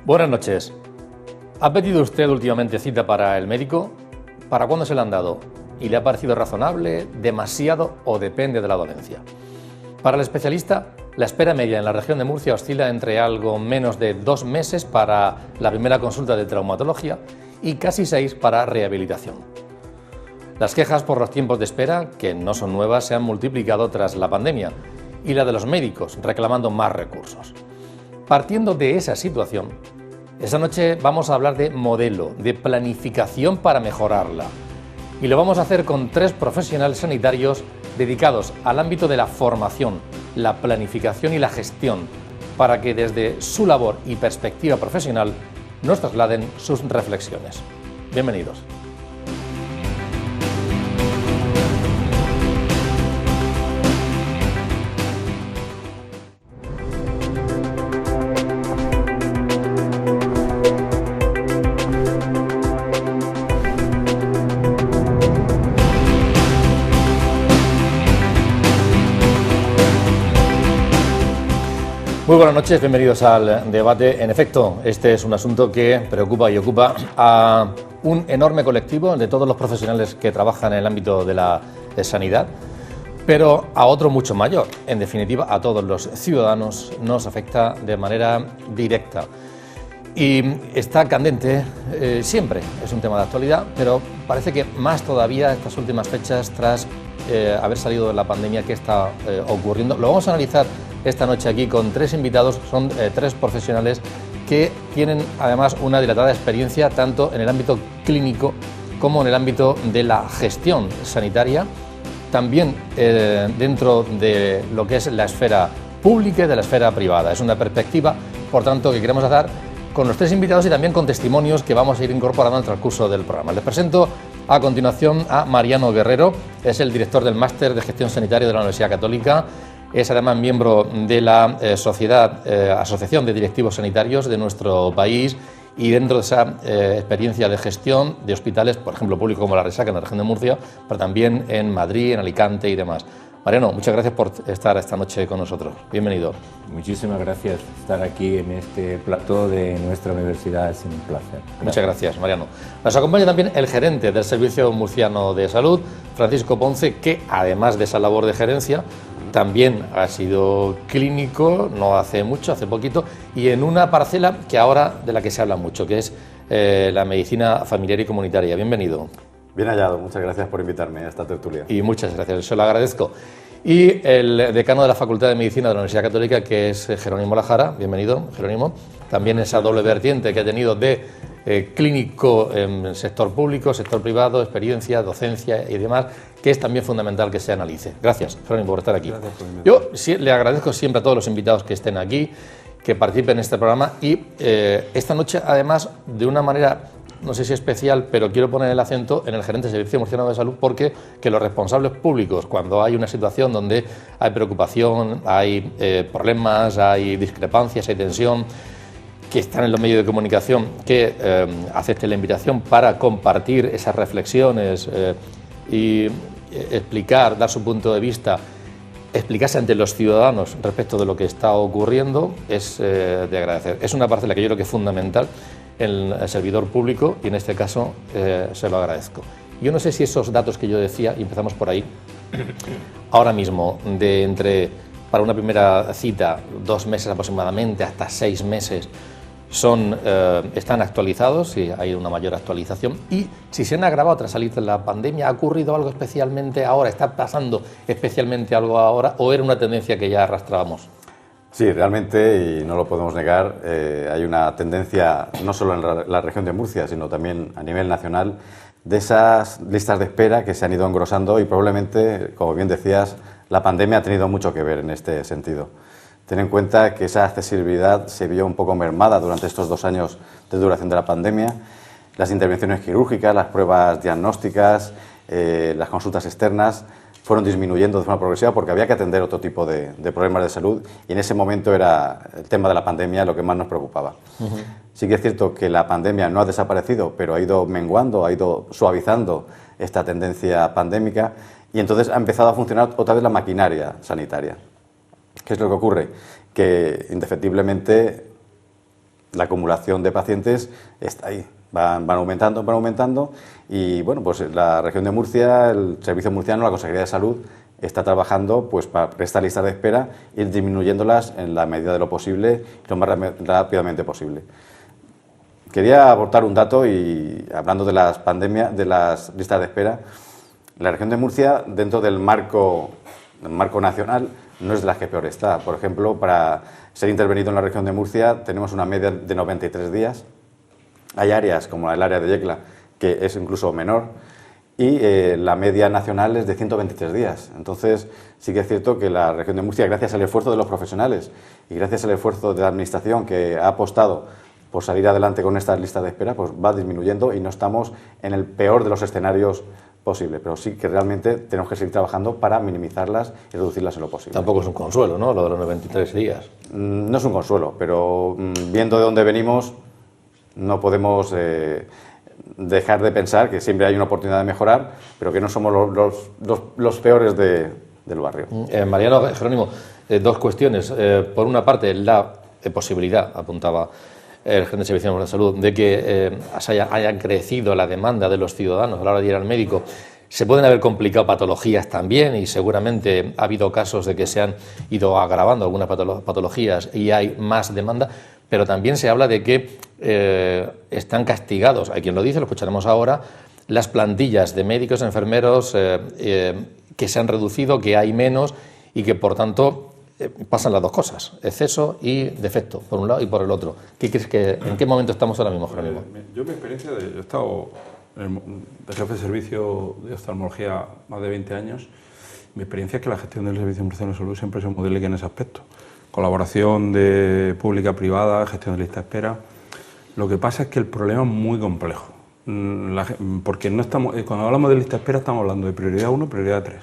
Buenas noches. ¿Ha pedido usted últimamente cita para el médico? ¿Para cuándo se le han dado? ¿Y le ha parecido razonable, demasiado o depende de la dolencia? Para el especialista, la espera media en la región de Murcia oscila entre algo menos de 2 meses para la primera consulta de traumatología y casi 6 para rehabilitación. Las quejas por los tiempos de espera, que no son nuevas, se han multiplicado tras la pandemia, y la de los médicos reclamando más recursos. Partiendo de esa situación, esta noche vamos a hablar de modelo, de planificación para mejorarla. Y lo vamos a hacer con 3 profesionales sanitarios dedicados al ámbito de la formación, la planificación y la gestión, para que desde su labor y perspectiva profesional nos trasladen sus reflexiones. Bienvenidos. Muy buenas noches, bienvenidos al debate. En efecto, este es un asunto que preocupa y ocupa a un enorme colectivo de todos los profesionales que trabajan en el ámbito de la sanidad, pero a otro mucho mayor. En definitiva, a todos los ciudadanos nos afecta de manera directa. Y está candente siempre, es un tema de actualidad, pero parece que más todavía estas últimas fechas tras haber salido de la pandemia que está ocurriendo. Lo vamos a analizar esta noche aquí con 3 invitados, son 3 profesionales que tienen además una dilatada experiencia tanto en el ámbito clínico como en el ámbito de la gestión sanitaria, también dentro de lo que es la esfera pública y de la esfera privada. Es una perspectiva, por tanto, que queremos hacer con los 3 invitados y también con testimonios que vamos a ir incorporando en el transcurso del programa. Les presento a continuación a Mariano Guerrero, es el director del Máster de Gestión Sanitaria de la Universidad Católica. Es además miembro de la Asociación de Directivos Sanitarios de nuestro país y dentro de esa experiencia de gestión de hospitales, por ejemplo, públicos como La Resaca en la región de Murcia, pero también en Madrid, en Alicante y demás. Mariano, muchas gracias por estar esta noche con nosotros. Bienvenido. Muchísimas gracias por estar aquí en este plató de nuestra universidad, es un placer. Gracias. Muchas gracias, Mariano. Nos acompaña también el gerente del Servicio Murciano de Salud, Francisco Ponce, que además de esa labor de gerencia, también ha sido clínico, no hace mucho, hace poquito, y en una parcela que ahora de la que se habla mucho, que es la medicina familiar y comunitaria. Bienvenido. Bien hallado, muchas gracias por invitarme a esta tertulia. Y muchas gracias, se lo agradezco. Y el decano de la Facultad de Medicina de la Universidad Católica, que es Jerónimo Lajara. Bienvenido, Jerónimo. También esa doble vertiente que ha tenido de clínico en sector público, sector privado, experiencia, docencia y demás, que es también fundamental que se analice. Gracias, Jerónimo, por estar aquí. Gracias por Yo sí, le agradezco siempre a todos los invitados que estén aquí, que participen en este programa y esta noche, además, de una manera, no sé si especial, pero quiero poner el acento en el gerente del Servicio Murciano de Salud, porque que los responsables públicos, cuando hay una situación donde hay preocupación, hay problemas, hay discrepancias, hay tensión, que están en los medios de comunicación, que acepten la invitación para compartir esas reflexiones y explicar, dar su punto de vista, explicarse ante los ciudadanos respecto de lo que está ocurriendo, es de agradecer. Es una parcela que yo creo que es fundamental en el servidor público y en este caso se lo agradezco. Yo no sé si esos datos que yo decía, y empezamos por ahí, ahora mismo, para una primera cita, 2 meses aproximadamente, hasta 6 meses, están actualizados, y hay una mayor actualización, y si se han agravado tras salir de la pandemia, ¿ha ocurrido algo especialmente ahora? ¿Está pasando especialmente algo ahora o era una tendencia que ya arrastrábamos? Sí, realmente, y no lo podemos negar, hay una tendencia no solo en la región de Murcia, sino también a nivel nacional, de esas listas de espera que se han ido engrosando y probablemente, como bien decías, la pandemia ha tenido mucho que ver en este sentido. Ten en cuenta que esa accesibilidad se vio un poco mermada durante estos 2 años de duración de la pandemia. Las intervenciones quirúrgicas, las pruebas diagnósticas, las consultas externas fueron disminuyendo de forma progresiva porque había que atender otro tipo de problemas de salud y en ese momento era el tema de la pandemia lo que más nos preocupaba. Sí que es cierto que la pandemia no ha desaparecido, pero ha ido menguando, ha ido suavizando esta tendencia pandémica y entonces ha empezado a funcionar otra vez la maquinaria sanitaria. ¿Qué es lo que ocurre? Que indefectiblemente la acumulación de pacientes está ahí, van aumentando y bueno, pues la región de Murcia, el Servicio Murciano, la Consejería de Salud está trabajando pues para estas listas de espera, ir disminuyéndolas en la medida de lo posible y lo más rápidamente posible. Quería aportar un dato y hablando de las pandemias, de las listas de espera, la región de Murcia, dentro del marco nacional, no es de las que peor está. Por ejemplo, para ser intervenido en la región de Murcia tenemos una media de 93 días. Hay áreas, como el área de Yecla, que es incluso menor, y la media nacional es de 123 días. Entonces, sí que es cierto que la región de Murcia, gracias al esfuerzo de los profesionales y gracias al esfuerzo de la Administración que ha apostado por salir adelante con estas listas de espera, pues va disminuyendo y no estamos en el peor de los escenarios posible, pero sí que realmente tenemos que seguir trabajando para minimizarlas y reducirlas en lo posible. Tampoco es un consuelo, ¿no?, lo de los 93 días. No es un consuelo, pero viendo de dónde venimos, no podemos dejar de pensar que siempre hay una oportunidad de mejorar, pero que no somos los peores del barrio. Mariano, Jerónimo, dos cuestiones. Por una parte, la posibilidad, apuntaba el gerente de Servicios de Salud, de que haya crecido la demanda de los ciudadanos a la hora de ir al médico. Se pueden haber complicado patologías también y seguramente ha habido casos de que se han ido agravando algunas patologías y hay más demanda, pero también se habla de que están castigados, hay quien lo dice, lo escucharemos ahora, las plantillas de médicos, enfermeros que se han reducido, que hay menos y que por tanto pasan las dos cosas, exceso y defecto, por un lado y por el otro. ¿Qué crees en qué momento estamos ahora mismo, Jerónimo? Yo mi experiencia, yo he estado de jefe de servicio de oftalmología más de 20 años, mi experiencia es que la gestión del Servicio Murciano de Salud siempre se modeliza en ese aspecto. Colaboración de pública-privada, gestión de lista de espera. Lo que pasa es que el problema es muy complejo, porque no estamos, cuando hablamos de lista de espera estamos hablando de prioridad 1, prioridad 3.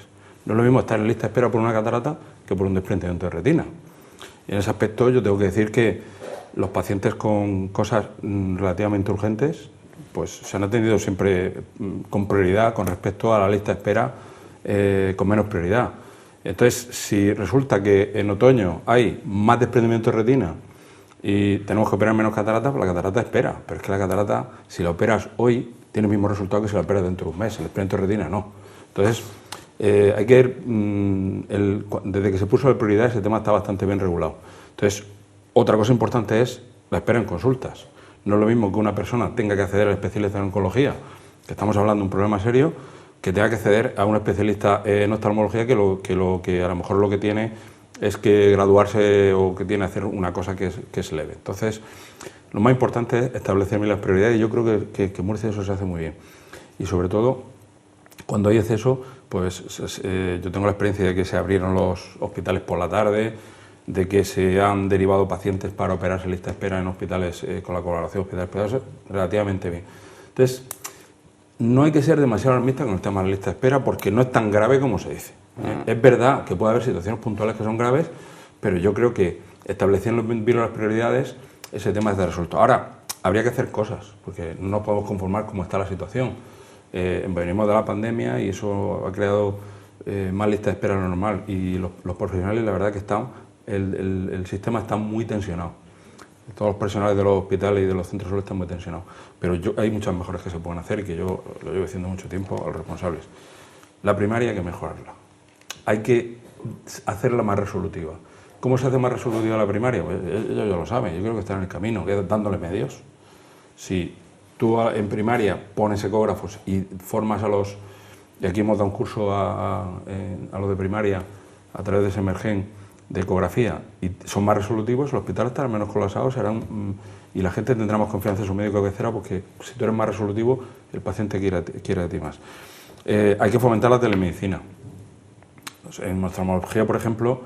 No es lo mismo estar en lista de espera por una catarata que por un desprendimiento de retina. Y en ese aspecto yo tengo que decir que los pacientes con cosas relativamente urgentes pues se han atendido siempre con prioridad con respecto a la lista de espera con menos prioridad. Entonces, si resulta que en otoño hay más desprendimiento de retina y tenemos que operar menos cataratas, pues la catarata espera. Pero es que la catarata, si la operas hoy, tiene el mismo resultado que si la operas dentro de un mes. El desprendimiento de retina no. Entonces, hay que ir, desde que se puso la prioridad, ese tema está bastante bien regulado. Entonces, otra cosa importante es la espera en consultas. No es lo mismo que una persona tenga que acceder al especialista en oncología, que estamos hablando de un problema serio, que tenga que acceder a un especialista en oftalmología que a lo mejor lo que tiene es que graduarse o que tiene que hacer una cosa que es leve. Entonces, lo más importante es establecer bien las prioridades y yo creo que en Murcia eso se hace muy bien. Y sobre todo, cuando hay exceso, pues yo tengo la experiencia de que se abrieron los hospitales por la tarde, de que se han derivado pacientes para operarse en lista de espera en hospitales con la colaboración de hospitales privados, relativamente bien. Entonces, no hay que ser demasiado alarmista con el tema de la lista de espera porque no es tan grave como se dice. Es verdad que puede haber situaciones puntuales que son graves, pero yo creo que estableciendo bien las prioridades, ese tema está resuelto. Ahora, habría que hacer cosas, porque no nos podemos conformar como está la situación. Venimos de la pandemia y eso ha creado más listas de espera de lo normal y los profesionales, la verdad que el sistema está muy tensionado. Todos los personales de los hospitales y de los centros de salud están muy tensionados. Pero hay muchas mejoras que se pueden hacer y que yo lo llevo diciendo mucho tiempo a los responsables. La primaria hay que mejorarla. Hay que hacerla más resolutiva. ¿Cómo se hace más resolutiva la primaria? Pues ellos ya lo saben, yo creo que están en el camino, que es dándole medios. Si tú en primaria pones ecógrafos y formas a los... Y aquí hemos dado un curso a los de primaria a través de Semergen de ecografía y son más resolutivos, el hospital estará menos colapsado y la gente tendrá más confianza en su médico de cabecera porque si tú eres más resolutivo, el paciente quiere de ti más. Hay que fomentar la telemedicina. En oftalmología, por ejemplo,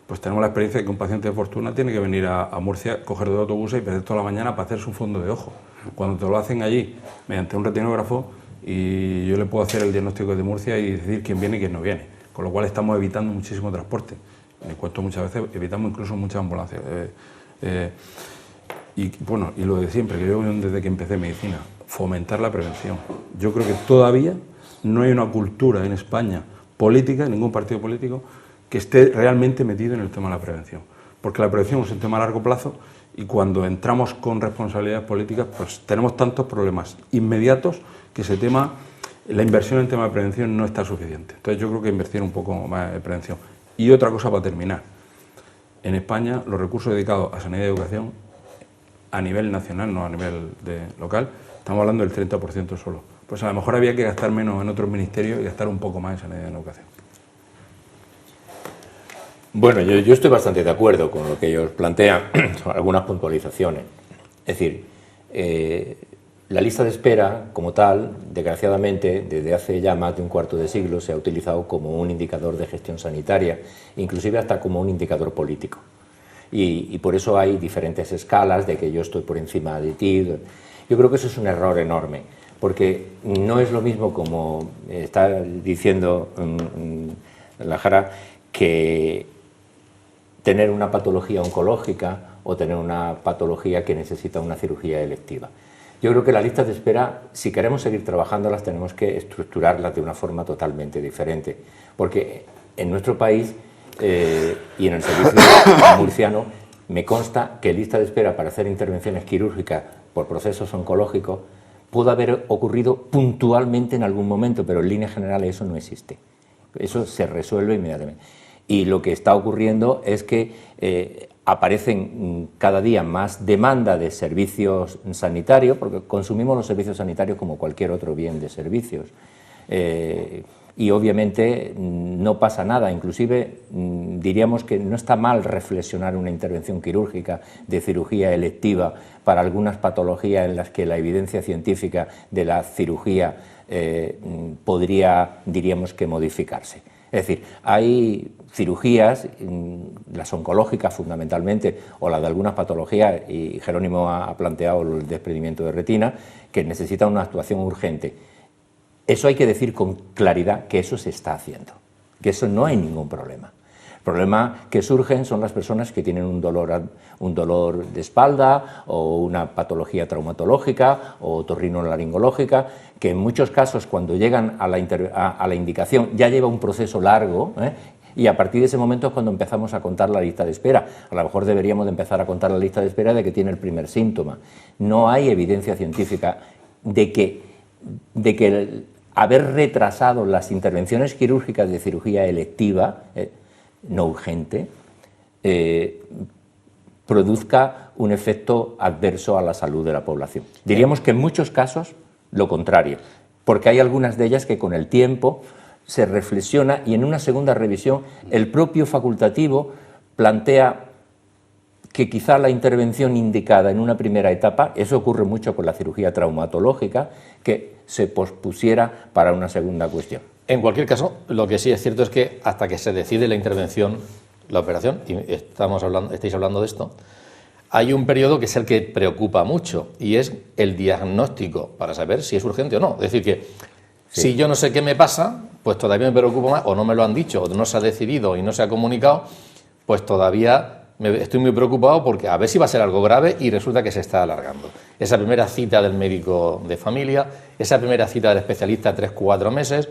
pues tenemos la experiencia de que un paciente de fortuna tiene que venir a Murcia, coger 2 autobuses y perder toda la mañana para hacerse un fondo de ojo. Cuando te lo hacen allí, mediante un retinógrafo, y yo le puedo hacer el diagnóstico de Murcia y decir quién viene y quién no viene. Con lo cual estamos evitando muchísimo transporte. Me cuento muchas veces, evitamos incluso muchas ambulancias. Y bueno, y lo de siempre, que yo desde que empecé medicina, fomentar la prevención. Yo creo que todavía no hay una cultura en España política, en ningún partido político, que esté realmente metido en el tema de la prevención. Porque la prevención es un tema a largo plazo y cuando entramos con responsabilidades políticas, pues tenemos tantos problemas inmediatos que la inversión en tema de prevención no está suficiente. Entonces yo creo que invertir un poco más en prevención. Y otra cosa para terminar. En España los recursos dedicados a sanidad y educación a nivel nacional, no a nivel local, estamos hablando del 30% solo. Pues a lo mejor había que gastar menos en otros ministerios y gastar un poco más en sanidad y en educación. Bueno, yo estoy bastante de acuerdo con lo que ellos plantean, algunas puntualizaciones. Es decir, la lista de espera, como tal, desgraciadamente, desde hace ya más de un cuarto de siglo se ha utilizado como un indicador de gestión sanitaria, inclusive hasta como un indicador político. Y por eso hay diferentes escalas de que yo estoy por encima de ti. Yo creo que eso es un error enorme, porque no es lo mismo, como está diciendo la Jara, que tener una patología oncológica o tener una patología que necesita una cirugía electiva. Yo creo que las listas de espera, si queremos seguir trabajándolas, tenemos que estructurarlas de una forma totalmente diferente, porque en nuestro país y en el servicio murciano me consta que lista de espera para hacer intervenciones quirúrgicas por procesos oncológicos pudo haber ocurrido puntualmente en algún momento, pero en líneas generales eso no existe. Eso se resuelve inmediatamente. Y lo que está ocurriendo es que aparecen cada día más demanda de servicios sanitarios, porque consumimos los servicios sanitarios como cualquier otro bien de servicios. Y obviamente no pasa nada, inclusive diríamos que no está mal reflexionar una intervención quirúrgica de cirugía electiva para algunas patologías en las que la evidencia científica de la cirugía podría, diríamos que, modificarse. Es decir, hay cirugías, las oncológicas fundamentalmente, o las de algunas patologías, y Jerónimo ha planteado el desprendimiento de retina, que necesitan una actuación urgente. Eso hay que decir con claridad que eso se está haciendo, que eso no hay ningún problema. El problema que surgen son las personas que tienen un dolor de espalda o una patología traumatológica o otorrinolaringológica, que en muchos casos cuando llegan a la indicación ya lleva un proceso largo, y a partir de ese momento es cuando empezamos a contar la lista de espera. A lo mejor deberíamos de empezar a contar la lista de espera de que tiene el primer síntoma. No hay evidencia científica de que haber retrasado las intervenciones quirúrgicas de cirugía electiva, no urgente, produzca un efecto adverso a la salud de la población. Diríamos que en muchos casos lo contrario, porque hay algunas de ellas que con el tiempo se reflexiona y en una segunda revisión el propio facultativo plantea que quizá la intervención indicada en una primera etapa, eso ocurre mucho con la cirugía traumatológica, que se pospusiera para una segunda cuestión. En cualquier caso, lo que sí es cierto es que hasta que se decide la intervención, la operación, y estáis hablando de esto, hay un periodo que es el que preocupa mucho y es el diagnóstico para saber si es urgente o no. Es decir, que si yo no sé qué me pasa, pues todavía me preocupo más, o no me lo han dicho, o no se ha decidido y no se ha comunicado, pues todavía estoy muy preocupado porque a ver si va a ser algo grave y resulta que se está alargando. Esa primera cita del médico de familia, esa primera cita del especialista 3-4 meses,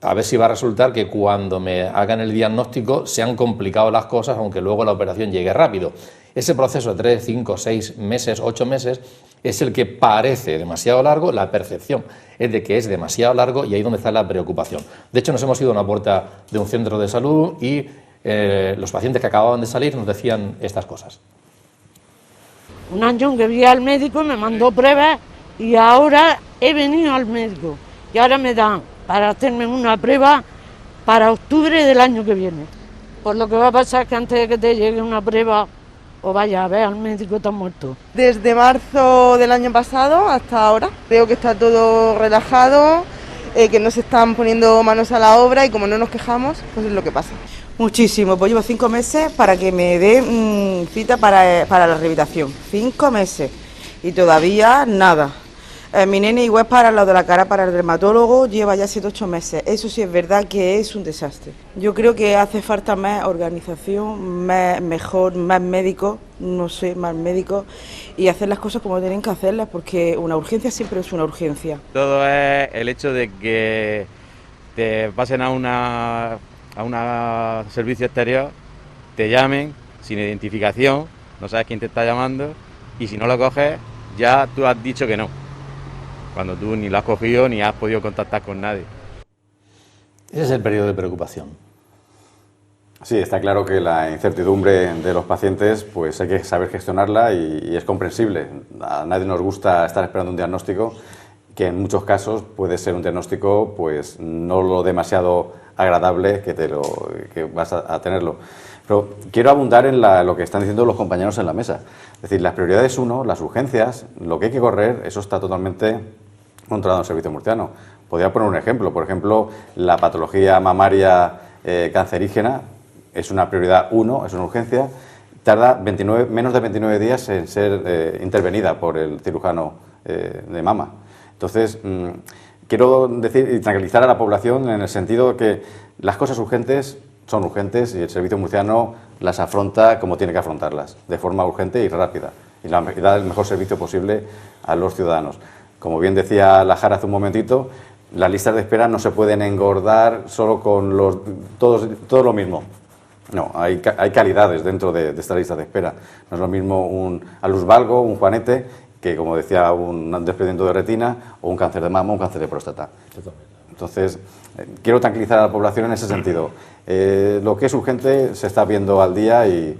a ver si va a resultar que cuando me hagan el diagnóstico se han complicado las cosas, aunque luego la operación llegue rápido. Ese proceso de 3, 5, 6 meses, 8 meses, es el que parece demasiado largo, la percepción es de que es demasiado largo y ahí es donde está la preocupación. De hecho, nos hemos ido a una puerta de un centro de salud y los pacientes que acababan de salir nos decían estas cosas. Un año que vi al médico, me mandó pruebas y ahora he venido al médico y ahora me dan para hacerme una prueba para octubre del año que viene. Pues lo que va a pasar es que antes de que te llegue una prueba o vaya a ver al médico, te has muerto. Desde marzo del año pasado hasta ahora veo que está todo relajado, que no se están poniendo manos a la obra y como no nos quejamos, pues es lo que pasa. Muchísimo, pues llevo 5 meses para que me dé cita para la rehabilitación. 5 meses y todavía nada. Mi nene igual para lo de la cara, para el dermatólogo, lleva ya 7-8 meses. Eso sí es verdad que es un desastre. Yo creo que hace falta más organización, más médicos, no sé, más médicos, y hacer las cosas como tienen que hacerlas, porque una urgencia siempre es una urgencia. Todo es el hecho de que te pasen a un servicio exterior, te llamen sin identificación no sabes quién te está llamando y si no lo coges ya tú has dicho que no, cuando tú ni lo has cogido ni has podido contactar con nadie. Ese es el periodo de preocupación. Sí, está claro que la incertidumbre de los pacientes pues hay que saber gestionarla y es comprensible. A nadie nos gusta estar esperando un diagnóstico que en muchos casos puede ser un diagnóstico pues no lo demasiado agradable que vas a tenerlo. Pero quiero abundar en lo que están diciendo los compañeros en la mesa. Es decir, las prioridades uno, las urgencias, lo que hay que correr, eso está totalmente controlado en el servicio murciano. Podría poner un ejemplo. Por ejemplo, la patología mamaria cancerígena es una prioridad 1, es una urgencia, tarda menos de 29 días en ser intervenida por el cirujano de mama. Entonces, quiero decir y tranquilizar a la población en el sentido de que las cosas urgentes son urgentes y el servicio murciano las afronta como tiene que afrontarlas, de forma urgente y rápida, y da el mejor servicio posible a los ciudadanos. Como bien decía la Jara hace un momentito, las listas de espera no se pueden engordar solo con todo lo mismo. No, hay calidades dentro de esta lista de espera. No es lo mismo un alusvalgo, un juanete, que como decía un desprendimiento de retina, o un cáncer de mama o un cáncer de próstata. Entonces, quiero tranquilizar a la población en ese sentido. Lo que es urgente se está viendo al día y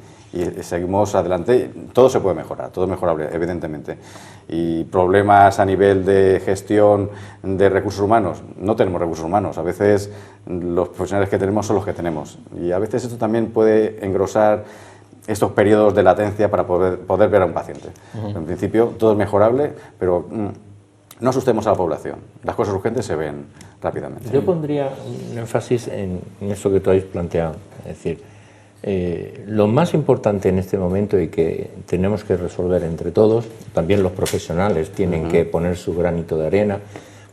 seguimos adelante. Todo se puede mejorar, todo es mejorable, evidentemente. Y problemas a nivel de gestión de recursos humanos, no tenemos recursos humanos. A veces los profesionales que tenemos son los que tenemos. Y a veces esto también puede engrosar estos periodos de latencia para poder ver a un paciente. En principio, todo es mejorable, pero no asustemos a la población. Las cosas urgentes se ven rápidamente. Yo pondría un énfasis en eso que tú habéis planteado. Es decir, lo más importante en este momento y que tenemos que resolver entre todos, también los profesionales tienen que poner su granito de arena,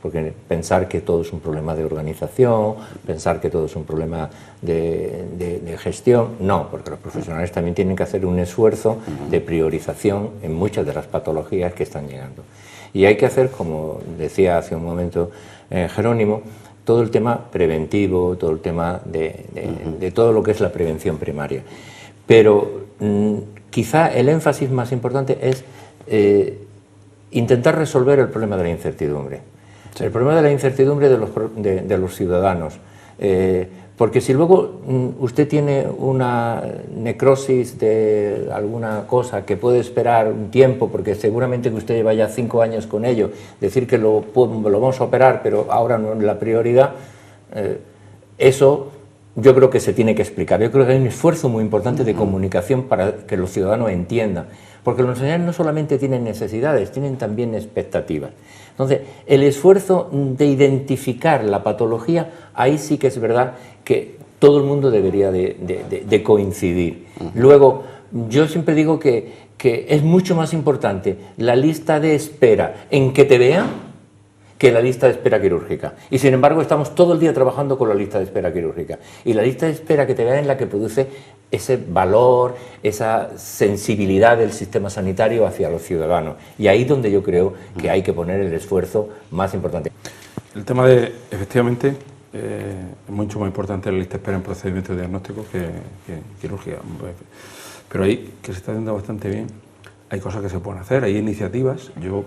porque pensar que todo es un problema de organización, pensar que todo es un problema de gestión, no, porque los profesionales también tienen que hacer un esfuerzo de priorización en muchas de las patologías que están llegando. Y hay que hacer, como decía hace un momento Jerónimo, todo el tema preventivo, todo el tema de todo lo que es la prevención primaria. Pero quizá el énfasis más importante es intentar resolver el problema de la incertidumbre. Sí. El problema de la incertidumbre de los ciudadanos. Porque si luego usted tiene una necrosis de alguna cosa que puede esperar un tiempo, porque seguramente que usted lleva ya 5 años con ello, decir que lo vamos a operar, pero ahora no es la prioridad, eso yo creo que se tiene que explicar. Yo creo que hay un esfuerzo muy importante de comunicación para que los ciudadanos entiendan, porque los ciudadanos no solamente tienen necesidades, tienen también expectativas. Entonces, el esfuerzo de identificar la patología, ahí sí que es verdad que todo el mundo debería de coincidir. Luego, yo siempre digo que es mucho más importante la lista de espera en que te vean que la lista de espera quirúrgica. Y sin embargo, estamos todo el día trabajando con la lista de espera quirúrgica. Y la lista de espera que te vean es la que produce ese valor, esa sensibilidad del sistema sanitario hacia los ciudadanos. Y ahí es donde yo creo que hay que poner el esfuerzo más importante. El tema de, efectivamente, es mucho más importante la lista de espera en procedimientos diagnósticos que quirúrgica. Pero ahí, que se está haciendo bastante bien, hay cosas que se pueden hacer, hay iniciativas. Yo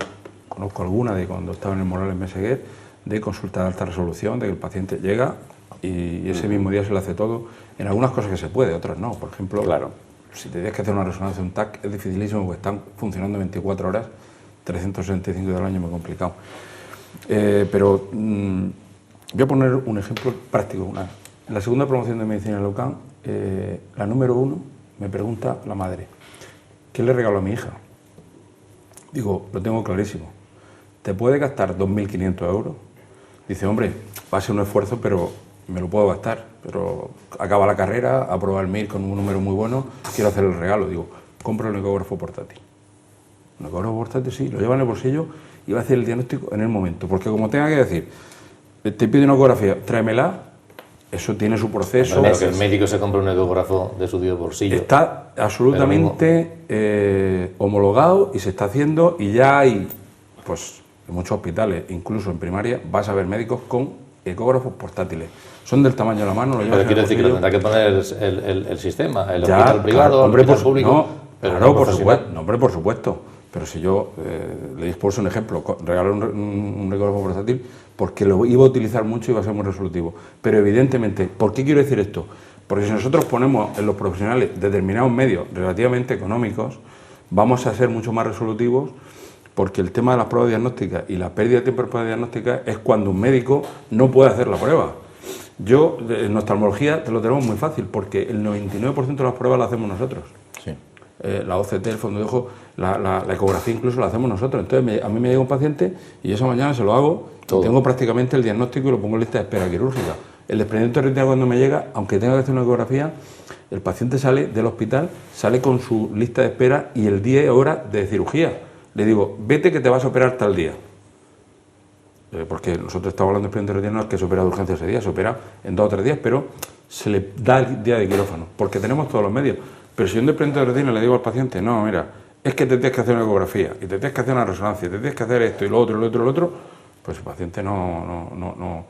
conozco alguna de cuando estaba en el Morales Meseguer, de consulta de alta resolución, de que el paciente llega y ese mismo día se le hace todo. En algunas cosas que se puede, otras no. Por ejemplo, claro, si te tienes que hacer una resonancia, un TAC, es dificilísimo porque están funcionando 24 horas, 365 del año, muy complicado. Pero voy a poner un ejemplo práctico. En la segunda promoción de medicina en Leucam, la número 1 me pregunta la madre, ¿qué le regalo a mi hija? Digo, lo tengo clarísimo. ¿Te puede gastar 2.500 euros? Dice, hombre, va a ser un esfuerzo, pero me lo puedo gastar. Pero acaba la carrera, aprueba el MIR con un número muy bueno, quiero hacer el regalo. Digo, compra un ecógrafo portátil. Un ecógrafo portátil, sí, lo lleva en el bolsillo y va a hacer el diagnóstico en el momento. Porque como tenga que decir, te pide una ecografía, tráemela, eso tiene su proceso. Pero que el médico se compra un ecógrafo de su bolsillo. Está absolutamente homologado y se está haciendo, y ya hay, pues, en muchos hospitales, incluso en primaria, vas a ver médicos con ecógrafos portátiles. Son del tamaño de la mano. Pero quiero decir que lo tendrá que poner el sistema, el hospital privado, el hospital público. No, Pero claro, no por profesional. supuesto, no, hombre, por supuesto. Pero si yo le dispuso un ejemplo, regalé un ecógrafo portátil porque lo iba a utilizar mucho y iba a ser muy resolutivo. Pero evidentemente, ¿por qué quiero decir esto? Porque si nosotros ponemos en los profesionales determinados medios relativamente económicos, vamos a ser mucho más resolutivos, porque el tema de las pruebas diagnósticas y la pérdida de tiempo en pruebas diagnósticas es cuando un médico no puede hacer la prueba. Yo, en oftalmología, te lo tenemos muy fácil, porque el 99% de las pruebas las hacemos nosotros. Sí. La OCT, el fondo de ojo, la ecografía incluso la hacemos nosotros. Entonces a mí me llega un paciente y esa mañana se lo hago, y tengo prácticamente el diagnóstico y lo pongo en lista de espera quirúrgica. El desprendimiento de retina cuando me llega, aunque tenga que hacer una ecografía, el paciente sale del hospital, sale con su lista de espera y el día y hora de cirugía. Le digo, vete que te vas a operar tal día. Porque nosotros estamos hablando de desprendimiento de retina, no es que se opera de urgencia ese día, se opera en 2 o 3 días, pero se le da el día de quirófano, porque tenemos todos los medios. Pero si yo en desprendimiento de retina le digo al paciente, no, mira, es que te tienes que hacer una ecografía, y te tienes que hacer una resonancia, y te tienes que hacer esto, y lo otro, y lo otro, y lo otro, pues el paciente no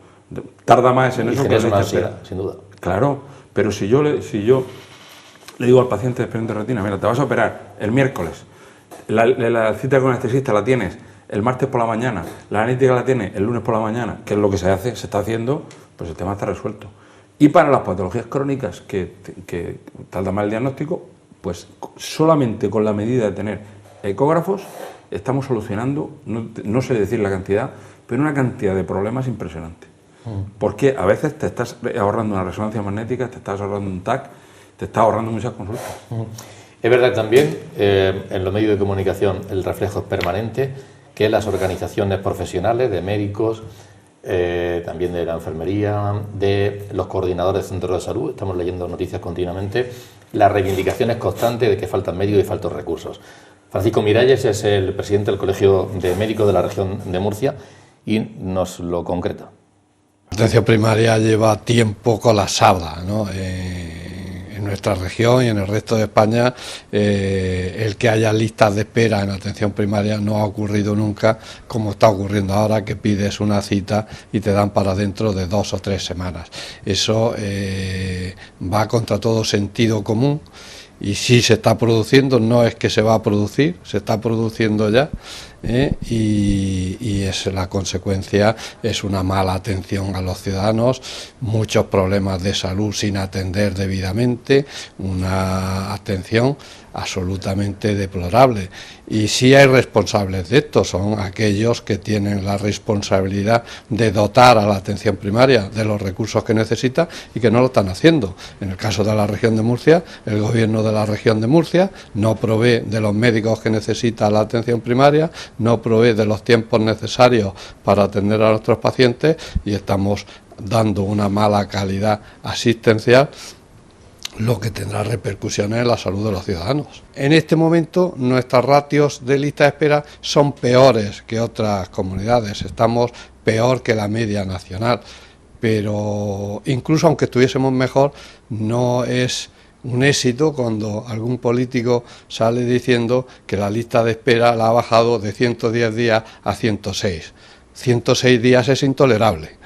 tarda más en eso. Y generas una ansiedad, sin duda. Claro, pero si yo le digo al paciente de desprendimiento de retina, mira, te vas a operar el miércoles, la cita con el anestesista la tienes el martes por la mañana, la analítica la tienes el lunes por la mañana, que es lo que se está haciendo, pues el tema está resuelto. Y para las patologías crónicas que tarda más el diagnóstico, pues solamente con la medida de tener ecógrafos estamos solucionando, no sé decir la cantidad, pero una cantidad de problemas impresionante. Porque a veces te estás ahorrando una resonancia magnética, te estás ahorrando un TAC, te estás ahorrando muchas consultas. Es verdad también, en los medios de comunicación el reflejo es permanente, que las organizaciones profesionales de médicos, también de la enfermería, de los coordinadores de centros de salud, estamos leyendo noticias continuamente, la reivindicación es constante de que faltan médicos y faltan recursos. Francisco Miralles es el presidente del Colegio de Médicos de la región de Murcia y nos lo concreta. La atención primaria lleva tiempo colapsada, ¿no? En nuestra región y en el resto de España, el que haya listas de espera en atención primaria no ha ocurrido nunca, como está ocurriendo ahora, que pides una cita y te dan para dentro de 2 o 3 semanas. Eso va contra todo sentido común. Y sí se está produciendo, no es que se va a producir, se está produciendo ya, y es la consecuencia, es una mala atención a los ciudadanos, muchos problemas de salud sin atender debidamente, una atención absolutamente deplorable. Y sí hay responsables de esto, son aquellos que tienen la responsabilidad de dotar a la atención primaria de los recursos que necesita y que no lo están haciendo. En el caso de la región de Murcia, el gobierno de la región de Murcia no provee de los médicos que necesita la atención primaria, no provee de los tiempos necesarios para atender a nuestros pacientes y estamos dando una mala calidad asistencial, lo que tendrá repercusiones en la salud de los ciudadanos. En este momento nuestras ratios de lista de espera son peores que otras comunidades, estamos peor que la media nacional, pero incluso aunque estuviésemos mejor, no es un éxito cuando algún político sale diciendo que la lista de espera la ha bajado de 110 días a 106. 106 días es intolerable.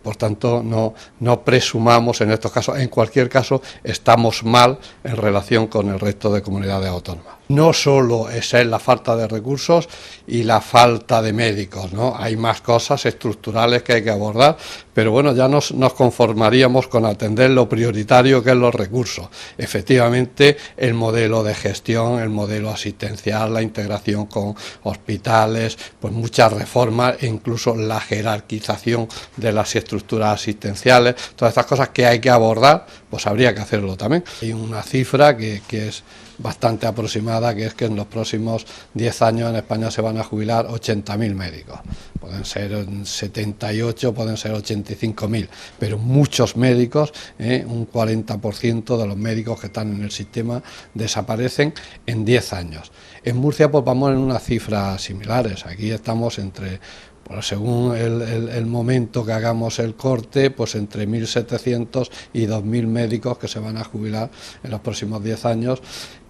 Por tanto, no presumamos en estos casos. En cualquier caso, estamos mal en relación con el resto de comunidades autónomas. No solo es la falta de recursos y la falta de médicos, ¿no? Hay más cosas estructurales que hay que abordar, pero bueno, ya nos conformaríamos con atender lo prioritario, que es los recursos. Efectivamente, el modelo de gestión, el modelo asistencial, la integración con hospitales, pues muchas reformas e incluso la jerarquización de las estructuras asistenciales, todas estas cosas que hay que abordar, pues habría que hacerlo también. Hay una cifra que es bastante aproximada, que es que en los próximos 10 años en España se van a jubilar 80.000 médicos. Pueden ser 78, pueden ser 85.000, pero muchos médicos, un 40% de los médicos que están en el sistema desaparecen en 10 años. En Murcia pues vamos en unas cifras similares, aquí estamos entre, pues según el momento que hagamos el corte, pues entre 1.700 y 2.000 médicos que se van a jubilar en los próximos 10 años,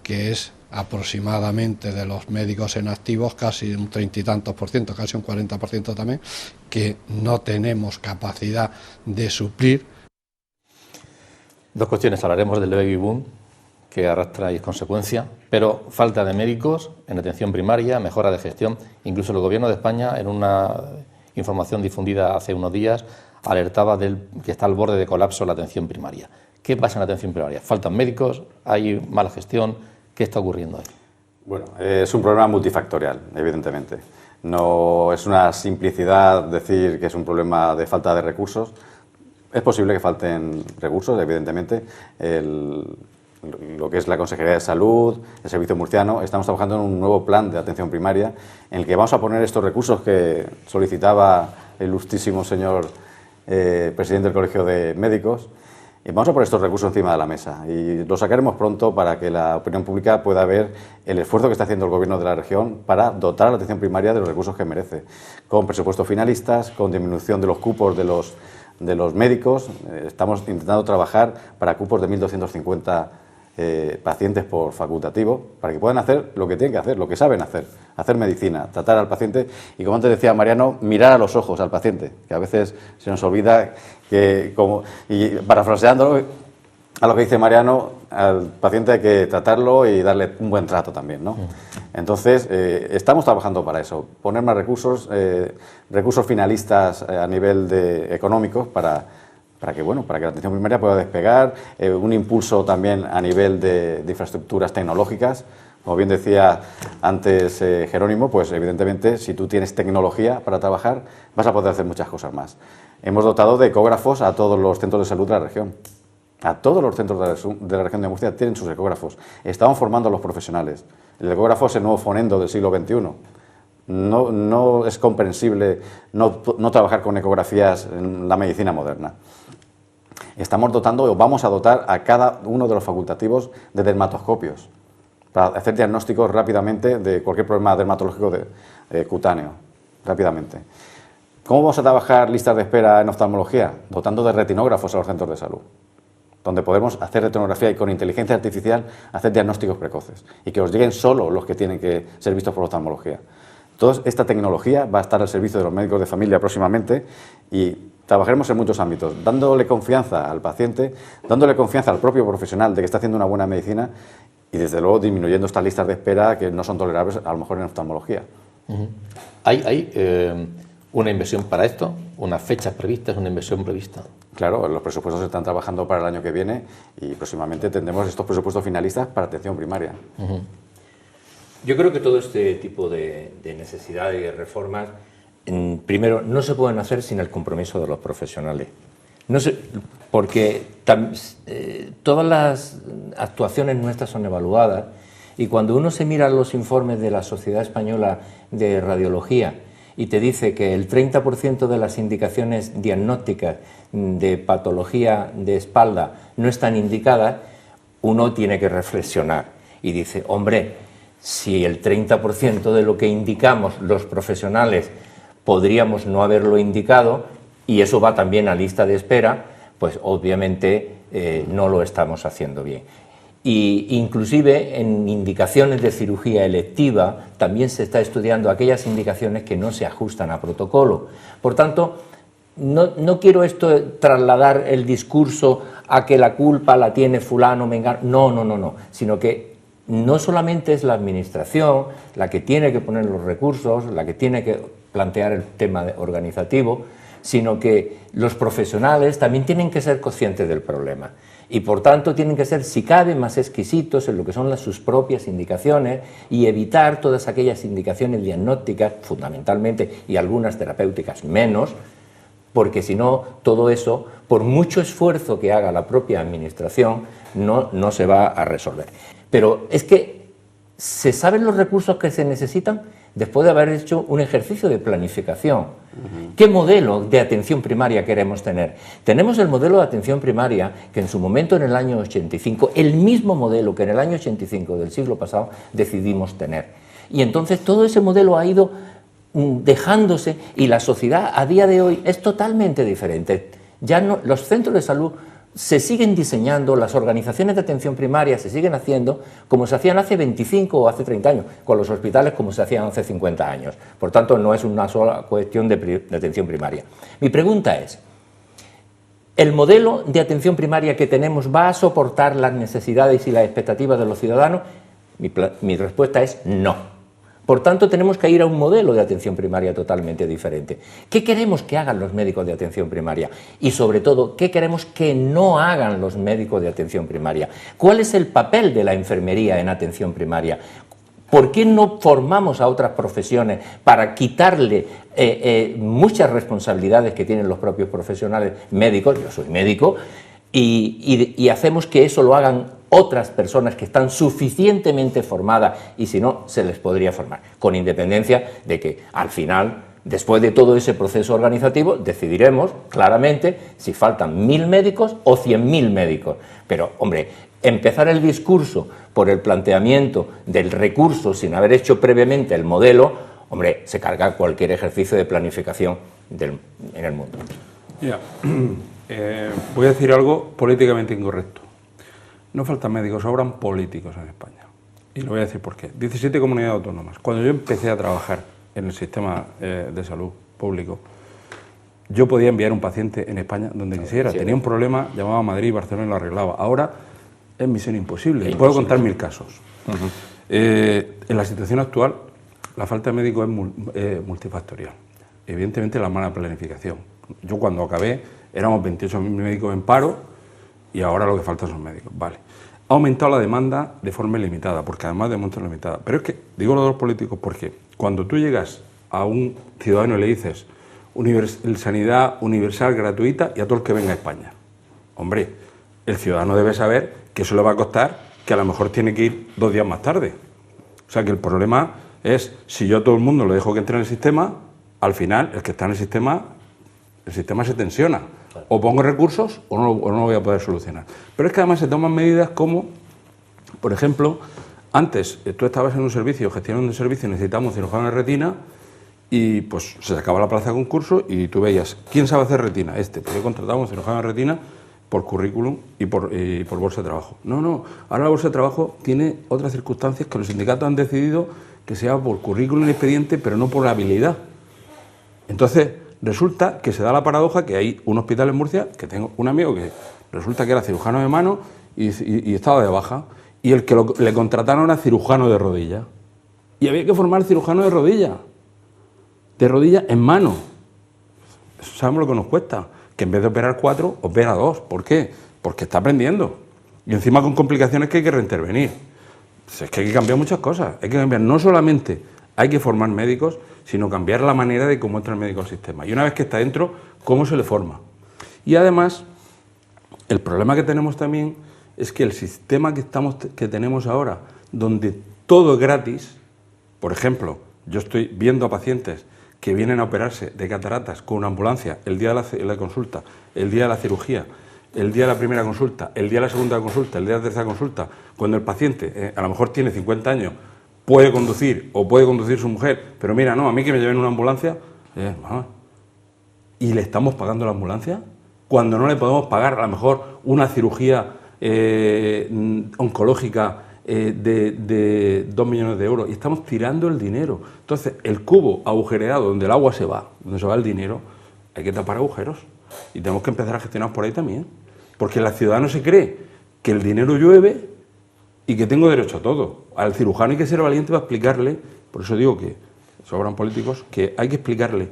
que es aproximadamente de los médicos en activos casi un 30 y tantos por ciento, casi un 40% también, que no tenemos capacidad de suplir. Dos cuestiones, hablaremos del baby boom, que arrastráis consecuencia, pero falta de médicos en atención primaria, mejora de gestión. Incluso el Gobierno de España, en una información difundida hace unos días, alertaba que está al borde de colapso la atención primaria. ¿Qué pasa en la atención primaria? ¿Faltan médicos? ¿Hay mala gestión? ¿Qué está ocurriendo ahí? Bueno, es un problema multifactorial, evidentemente. No es una simplicidad decir que es un problema de falta de recursos. Es posible que falten recursos, evidentemente. Lo que es la Consejería de Salud, el Servicio Murciano, estamos trabajando en un nuevo plan de atención primaria en el que vamos a poner estos recursos que solicitaba el ilustrísimo señor presidente del Colegio de Médicos. Y vamos a poner estos recursos encima de la mesa y los sacaremos pronto para que la opinión pública pueda ver el esfuerzo que está haciendo el Gobierno de la región para dotar a la atención primaria de los recursos que merece, con presupuestos finalistas, con disminución de los cupos de los médicos. Estamos intentando trabajar para cupos de 1.250 pacientes por facultativo, para que puedan hacer lo que tienen que hacer, lo que saben hacer medicina, tratar al paciente y, como antes decía Mariano, mirar a los ojos al paciente, que a veces se nos olvida que, y parafraseándolo a lo que dice Mariano, al paciente hay que tratarlo y darle un buen trato también, ¿no? Entonces, estamos trabajando para eso, poner más recursos, recursos finalistas a nivel económicos para que la atención primaria pueda despegar, un impulso también a nivel de infraestructuras tecnológicas. Como bien decía antes Jerónimo, pues evidentemente si tú tienes tecnología para trabajar vas a poder hacer muchas cosas más. Hemos dotado de ecógrafos a todos los centros de salud de la región. A todos los centros de la región de Murcia tienen sus ecógrafos. Estamos formando a los profesionales. El ecógrafo es el nuevo fonendo del siglo XXI. No es comprensible no trabajar con ecografías en la medicina moderna. Estamos dotando, o vamos a dotar a cada uno de los facultativos de dermatoscopios para hacer diagnósticos rápidamente de cualquier problema dermatológico cutáneo, rápidamente. ¿Cómo vamos a trabajar listas de espera en oftalmología? Dotando de retinógrafos a los centros de salud, donde podemos hacer retinografía y con inteligencia artificial hacer diagnósticos precoces y que os lleguen solo los que tienen que ser vistos por oftalmología. Toda esta tecnología va a estar al servicio de los médicos de familia próximamente y trabajaremos en muchos ámbitos, dándole confianza al paciente, dándole confianza al propio profesional de que está haciendo una buena medicina y, desde luego, disminuyendo estas listas de espera que no son tolerables, a lo mejor en oftalmología. ¿Hay una inversión para esto? ¿Unas fechas previstas? ¿Una inversión prevista? Claro, los presupuestos se están trabajando para el año que viene y próximamente tendremos estos presupuestos finalistas para atención primaria. Yo creo que todo este tipo de necesidades y de reformas, primero, no se pueden hacer sin el compromiso de los profesionales. Porque todas las actuaciones nuestras son evaluadas y cuando uno se mira los informes de la Sociedad Española de Radiología y te dice que el 30% de las indicaciones diagnósticas de patología de espalda no están indicadas, uno tiene que reflexionar y dice, hombre, si el 30% de lo que indicamos los profesionales podríamos no haberlo indicado, y eso va también a lista de espera, pues obviamente no lo estamos haciendo bien. Y inclusive en indicaciones de cirugía electiva también se está estudiando aquellas indicaciones que no se ajustan a protocolo. Por tanto, no quiero trasladar el discurso a que la culpa la tiene fulano, mengano, no, sino que no solamente es la administración la que tiene que poner los recursos, la que tiene que plantear el tema organizativo, sino que los profesionales también tienen que ser conscientes del problema y, por tanto, tienen que ser, si cabe, más exquisitos en lo que son sus propias indicaciones y evitar todas aquellas indicaciones diagnósticas, fundamentalmente, y algunas terapéuticas menos, porque si no, todo eso, por mucho esfuerzo que haga la propia administración, no se va a resolver. Pero es que se saben los recursos que se necesitan después de haber hecho un ejercicio de planificación. ¿Qué modelo de atención primaria queremos tener? Tenemos el modelo de atención primaria que en su momento, en el año 85, el mismo modelo que en el año 85 del siglo pasado decidimos tener. Y entonces todo ese modelo ha ido dejándose y la sociedad a día de hoy es totalmente diferente. Ya no, los centros de salud se siguen diseñando, las organizaciones de atención primaria se siguen haciendo como se hacían hace 25 o hace 30 años, con los hospitales como se hacían hace 50 años. Por tanto, no es una sola cuestión de atención primaria. Mi pregunta es, ¿El modelo de atención primaria que tenemos va a soportar las necesidades y las expectativas de los ciudadanos? Mi respuesta es no. Por tanto, tenemos que ir a un modelo de atención primaria totalmente diferente. ¿Qué queremos que hagan los médicos de atención primaria? Y sobre todo, ¿qué queremos que no hagan los médicos de atención primaria? ¿Cuál es el papel de la enfermería en atención primaria? ¿Por qué no formamos a otras profesiones para quitarle muchas responsabilidades que tienen los propios profesionales médicos? Yo soy médico y hacemos que eso lo hagan otras personas que están suficientemente formadas y si no, se les podría formar, con independencia de que al final, después de todo ese proceso organizativo, decidiremos claramente si faltan 1000 médicos o 100.000 médicos. Pero, hombre, empezar el discurso por el planteamiento del recurso sin haber hecho previamente el modelo, hombre, se carga cualquier ejercicio de planificación en el mundo. Mira, voy a decir algo políticamente incorrecto. No faltan médicos, sobran políticos en España. Y lo voy a decir por qué. 17 comunidades autónomas. Cuando yo empecé a trabajar en el sistema de salud público, yo podía enviar un paciente en España donde quisiera. Tenía un problema, llamaba a Madrid, Barcelona y lo arreglaba. Ahora es misión imposible. Puedo contar 1000 casos. En la situación actual, la falta de médicos es multifactorial. Evidentemente, la mala planificación. Yo cuando acabé éramos 28.000 médicos en paro y ahora lo que falta son médicos. Vale. Ha aumentado la demanda de forma ilimitada, porque además de montar limitada. Pero es que, digo lo de los políticos porque cuando tú llegas a un ciudadano y le dices sanidad universal, gratuita y a todo el que venga a España, hombre, el ciudadano debe saber que eso le va a costar, que a lo mejor tiene que ir 2 días más tarde. O sea que el problema es, si yo a todo el mundo le dejo que entre en el sistema, al final el que está en el sistema se tensiona. O pongo recursos o no lo voy a poder solucionar. Pero es que además se toman medidas como, por ejemplo, antes tú estabas en un servicio, gestionando un servicio y necesitábamos un cirujano de retina y pues se sacaba la plaza de concurso y tú veías, ¿quién sabe hacer retina? Pues yo contrataba un cirujano de retina por currículum y por bolsa de trabajo. No, ahora la bolsa de trabajo tiene otras circunstancias que los sindicatos han decidido que sea por currículum y expediente, pero no por la habilidad. Entonces, resulta que se da la paradoja que hay un hospital en Murcia, que tengo un amigo que resulta que era cirujano de mano y estaba de baja, y el que le contrataron era cirujano de rodilla. Y había que formar cirujano de rodilla en mano. ¿Sabemos lo que nos cuesta? Que en vez de operar 4, opera 2. ¿Por qué? Porque está aprendiendo. Y encima con complicaciones que hay que reintervenir. Pues es que hay que cambiar muchas cosas. Hay que cambiar, no solamente hay que formar médicos, sino cambiar la manera de cómo entra el médico al sistema. Y una vez que está dentro, cómo se le forma. Y además, el problema que tenemos también es que el sistema que tenemos ahora, donde todo es gratis, por ejemplo, yo estoy viendo a pacientes que vienen a operarse de cataratas con una ambulancia el día de la consulta, el día de la cirugía, el día de la primera consulta, el día de la segunda consulta, el día de la tercera consulta, cuando el paciente a lo mejor tiene 50 años, puede conducir o puede conducir su mujer, pero mira, no, a mí que me lleven una ambulancia, ¿y le estamos pagando la ambulancia? Cuando no le podemos pagar a lo mejor una cirugía oncológica de 2 millones de euros y estamos tirando el dinero. Entonces, el cubo agujereado donde el agua se va, donde se va el dinero, hay que tapar agujeros y tenemos que empezar a gestionar por ahí también, porque el ciudadano se cree que el dinero llueve y que tengo derecho a todo. Al cirujano hay que ser valiente para explicarle, por eso digo que sobran políticos, que hay que explicarle,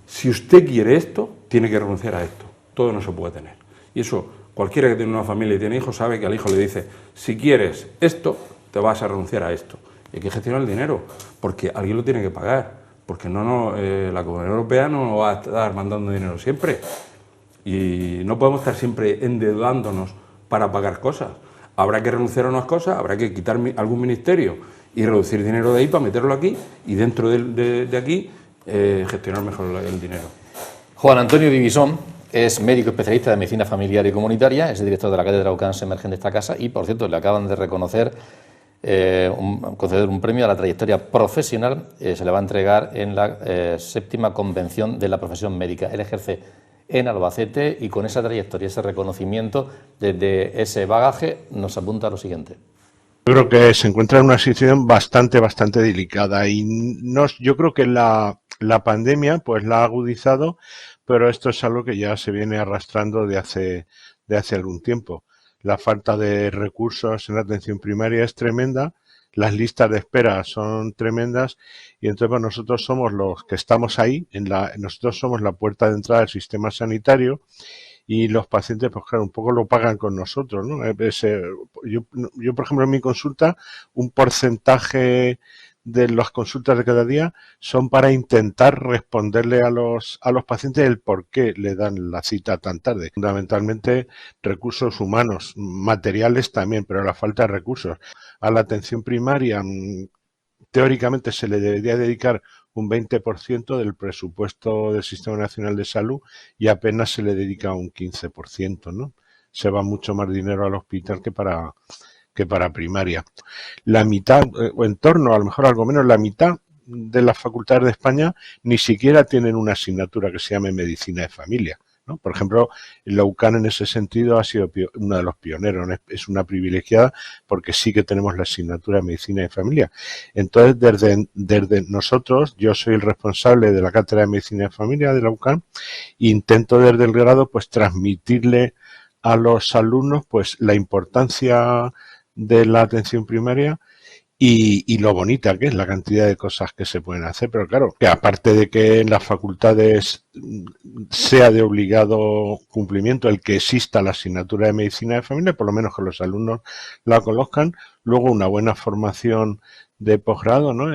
si usted quiere esto, tiene que renunciar a esto, todo no se puede tener. Y eso, cualquiera que tiene una familia y tiene hijos sabe que al hijo le dice, si quieres esto, te vas a renunciar a esto. Y hay que gestionar el dinero, porque alguien lo tiene que pagar, porque la Comunidad Europea no va a estar mandando dinero siempre. Y no podemos estar siempre endeudándonos para pagar cosas. Habrá que renunciar a unas cosas, habrá que quitar algún ministerio y reducir dinero de ahí para meterlo aquí y dentro de aquí gestionar mejor el dinero. Juan Antonio Divisón es médico especialista de medicina familiar y comunitaria, es el director de la cátedra UCANS Emergen de esta casa y, por cierto, le acaban de reconocer, conceder un premio a la trayectoria profesional, se le va a entregar en la 7ª Convención de la Profesión Médica. Él ejerce en Albacete y con esa trayectoria, ese reconocimiento, desde ese bagaje, nos apunta a lo siguiente. Yo creo que se encuentra en una situación bastante delicada y yo creo que la pandemia pues la ha agudizado pero esto es algo que ya se viene arrastrando de hace algún tiempo. La falta de recursos en la atención primaria es tremenda, las listas de espera son tremendas y entonces pues, nosotros somos los que estamos ahí, nosotros somos la puerta de entrada del sistema sanitario y los pacientes, pues claro, un poco lo pagan con nosotros, ¿no? Yo, por ejemplo, en mi consulta, un porcentaje de las consultas de cada día son para intentar responderle a los pacientes el por qué le dan la cita tan tarde. Fundamentalmente recursos humanos, materiales también, pero la falta de recursos. A la atención primaria, teóricamente se le debería dedicar un 20% del presupuesto del Sistema Nacional de Salud y apenas se le dedica un 15%, ¿no? Se va mucho más dinero al hospital que para primaria. La mitad, o en torno, a lo mejor algo menos, la mitad de las facultades de España ni siquiera tienen una asignatura que se llame Medicina de Familia, ¿no? Por ejemplo, la UCAN en ese sentido ha sido uno de los pioneros, ¿no? Es una privilegiada porque sí que tenemos la asignatura de Medicina de Familia. Entonces, desde nosotros, yo soy el responsable de la Cátedra de Medicina de Familia de la UCAN e intento desde el grado pues transmitirle a los alumnos pues la importancia de la atención primaria y lo bonita que es la cantidad de cosas que se pueden hacer, pero claro, que aparte de que en las facultades sea de obligado cumplimiento el que exista la asignatura de Medicina de Familia, por lo menos que los alumnos la conozcan, luego una buena formación de posgrado, ¿no?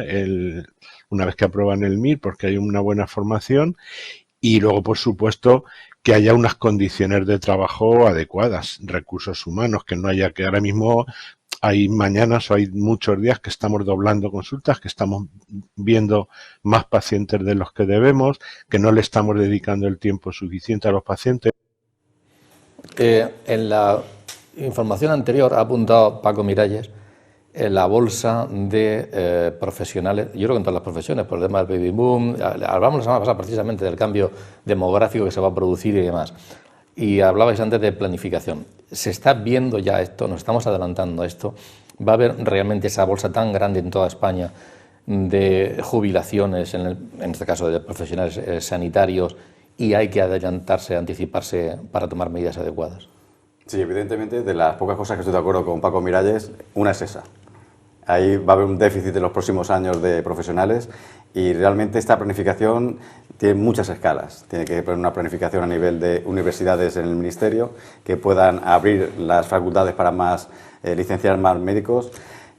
Una vez que aprueban el MIR, porque hay una buena formación, y luego, por supuesto, que haya unas condiciones de trabajo adecuadas, recursos humanos, que no haya que ahora mismo hay mañanas o hay muchos días que estamos doblando consultas, que estamos viendo más pacientes de los que debemos, que no le estamos dedicando el tiempo suficiente a los pacientes. En la información anterior ha apuntado Paco Miralles en la bolsa de profesionales, yo creo que en todas las profesiones, por el tema del baby boom, hablamos la semana pasada precisamente del cambio demográfico que se va a producir y demás. Y hablabais antes de planificación. ¿Se está viendo ya esto? ¿Nos estamos adelantando a esto? ¿Va a haber realmente esa bolsa tan grande en toda España de jubilaciones, en este caso de profesionales sanitarios, y hay que adelantarse, anticiparse para tomar medidas adecuadas? Sí, evidentemente, de las pocas cosas que estoy de acuerdo con Paco Miralles, una es esa. Ahí va a haber un déficit en los próximos años de profesionales y realmente esta planificación tiene muchas escalas. Tiene que haber una planificación a nivel de universidades en el Ministerio que puedan abrir las facultades para licenciar más médicos.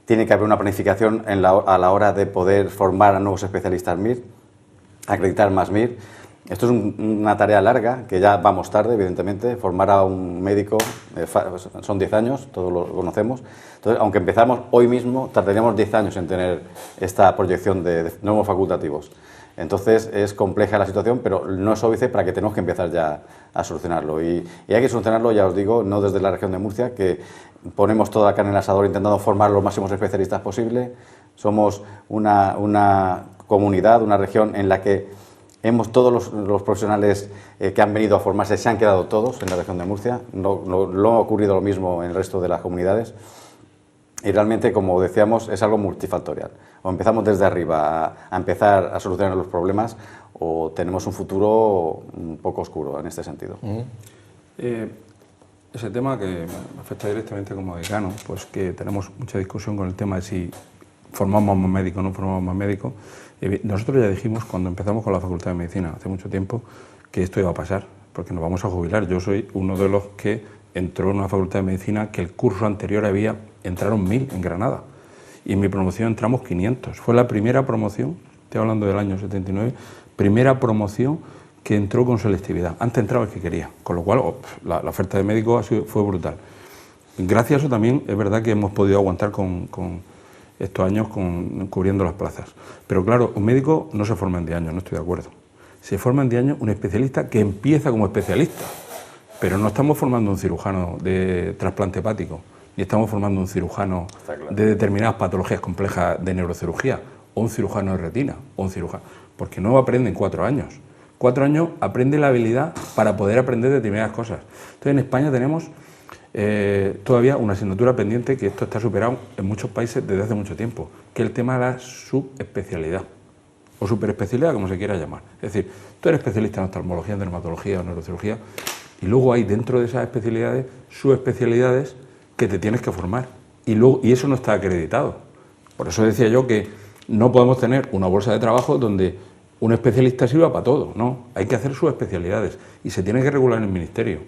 Tiene que haber una planificación a la hora de poder formar a nuevos especialistas MIR, acreditar más MIR. Esto es una tarea larga, que ya vamos tarde, evidentemente. Formar a un médico son 10 años, todos lo conocemos. Entonces, aunque empezamos hoy mismo, tardaríamos 10 años en tener esta proyección de nuevos facultativos. Entonces, es compleja la situación, pero no es óbice para que tenemos que empezar ya a solucionarlo. Y hay que solucionarlo, ya os digo, no desde la región de Murcia, que ponemos toda la carne en el asador intentando formar los máximos especialistas posible. Somos una comunidad, una región en la que todos los profesionales que han venido a formarse se han quedado todos en la región de Murcia, no ha ocurrido lo mismo en el resto de las comunidades y realmente, como decíamos, es algo multifactorial. O empezamos desde arriba a empezar a solucionar los problemas o tenemos un futuro un poco oscuro en este sentido. Ese tema que me afecta directamente como decano, pues que tenemos mucha discusión con el tema de si formamos más médicos o no formamos más médicos. Nosotros ya dijimos cuando empezamos con la Facultad de Medicina hace mucho tiempo que esto iba a pasar, porque nos vamos a jubilar. Yo soy uno de los que entró en una Facultad de Medicina que el curso anterior entraron 1000 en Granada y en mi promoción entramos 500. Fue la primera promoción, estoy hablando del año 79, primera promoción que entró con selectividad. Antes entraba el que quería, con lo cual la oferta de médicos fue brutal. Gracias a eso también es verdad que hemos podido aguantar con estos años cubriendo las plazas. Pero claro, un médico no se forma en 10 años, no estoy de acuerdo. Se forma en 10 años un especialista que empieza como especialista, pero no estamos formando un cirujano de trasplante hepático, ni estamos formando un cirujano de determinadas patologías complejas de neurocirugía, o un cirujano de retina, o un cirujano, porque no aprende en 4 años. 4 años aprende la habilidad para poder aprender determinadas cosas. Entonces en España tenemos todavía una asignatura pendiente, que esto está superado en muchos países desde hace mucho tiempo, que es el tema de la subespecialidad. o superespecialidad, como se quiera llamar. Es decir, tú eres especialista en oftalmología, en dermatología o neurocirugía, y luego hay dentro de esas especialidades subespecialidades que te tienes que formar, y eso no está acreditado. Por eso decía yo que no podemos tener una bolsa de trabajo donde un especialista sirva para todo, no, hay que hacer subespecialidades y se tiene que regular en el ministerio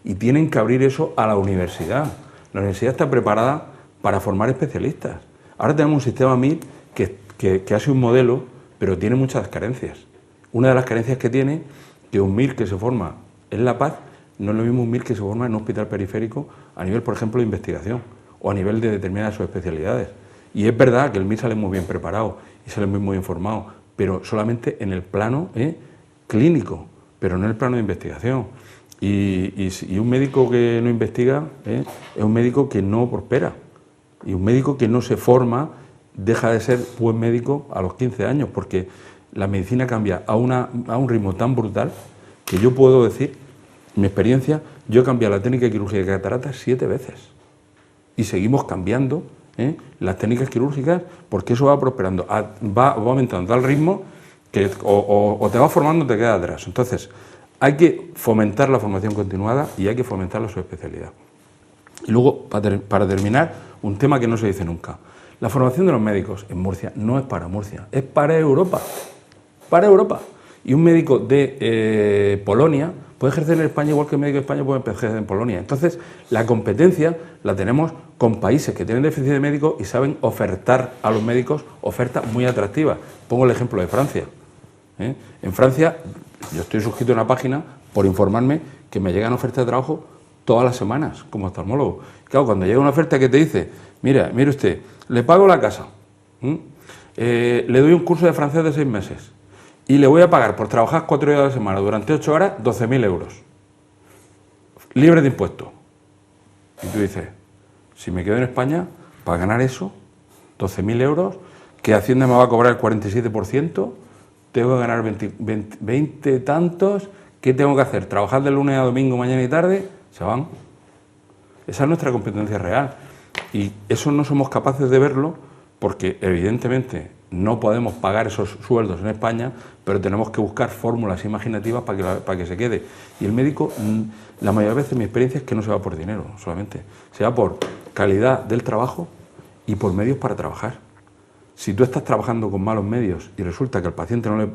y tienen que abrir eso a la universidad. La universidad está preparada para formar especialistas. Ahora tenemos un sistema MIR que ha sido un modelo, pero tiene muchas carencias. Una de las carencias que tiene, que un MIR que se forma en La Paz no es lo mismo un MIR que se forma en un hospital periférico a nivel, por ejemplo, de investigación o a nivel de determinadas subespecialidades. Y es verdad que el MIR sale muy bien preparado y sale muy bien formado, pero solamente en el plano clínico, pero no en el plano de investigación. Y un médico que no investiga es un médico que no prospera. Y un médico que no se forma deja de ser buen médico a los 15 años, porque la medicina cambia a un ritmo tan brutal que yo puedo decir, en mi experiencia, yo he cambiado la técnica quirúrgica de cataratas 7 veces. Y seguimos cambiando las técnicas quirúrgicas porque eso va prosperando, va aumentando al ritmo que o te vas formando o te quedas atrás. Entonces, hay que fomentar la formación continuada y hay que fomentar la subespecialidad. Y luego, para terminar, un tema que no se dice nunca. La formación de los médicos en Murcia no es para Murcia, es para Europa. Para Europa. Y un médico de Polonia puede ejercer en España igual que un médico de España puede ejercer en Polonia. Entonces, la competencia la tenemos con países que tienen déficit de médicos y saben ofertar a los médicos ofertas muy atractivas. Pongo el ejemplo de Francia. En Francia, yo estoy suscrito a una página por informarme que me llegan ofertas de trabajo todas las semanas como oftalmólogo. Claro, cuando llega una oferta que te dice, mire usted, le pago la casa, le doy un curso de francés de 6 meses y le voy a pagar por trabajar 4 días a la semana durante 8 horas 12.000 euros, libre de impuestos. Y tú dices, si me quedo en España, para ganar eso, 12.000 euros, que Hacienda me va a cobrar el 47%, tengo que ganar 20 tantos, ¿qué tengo que hacer? ¿Trabajar de lunes a domingo, mañana y tarde? Se van. Esa es nuestra competencia real. Y eso no somos capaces de verlo porque, evidentemente, no podemos pagar esos sueldos en España, pero tenemos que buscar fórmulas imaginativas para que se quede. Y el médico, la mayoría de veces mi experiencia es que no se va por dinero solamente, se va por calidad del trabajo y por medios para trabajar. Si tú estás trabajando con malos medios y resulta que al paciente no le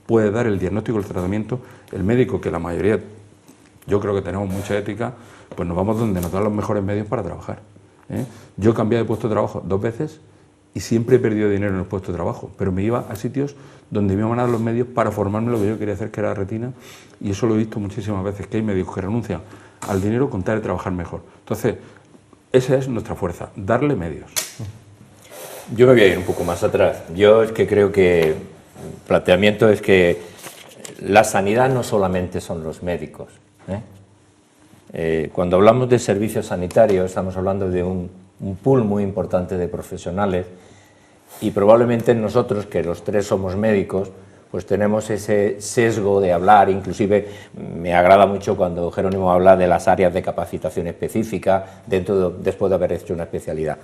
puede dar el diagnóstico o el tratamiento, el médico, que la mayoría, yo creo que tenemos mucha ética, pues nos vamos donde nos dan los mejores medios para trabajar. Yo he cambiado de puesto de trabajo 2 veces y siempre he perdido dinero en el puesto de trabajo, pero me iba a sitios donde me iban a dar los medios para formarme lo que yo quería hacer, que era retina, y eso lo he visto muchísimas veces, que hay médicos que renuncian al dinero con tal de trabajar mejor. Entonces, esa es nuestra fuerza, darle medios. Yo me voy a ir un poco más atrás. Yo es que creo que el planteamiento es que la sanidad no solamente son los médicos. Cuando hablamos de servicios sanitarios estamos hablando de un pool muy importante de profesionales y probablemente nosotros, que los 3 somos médicos, pues tenemos ese sesgo de hablar. Inclusive me agrada mucho cuando Jerónimo habla de las áreas de capacitación específica después de haber hecho una especialidad.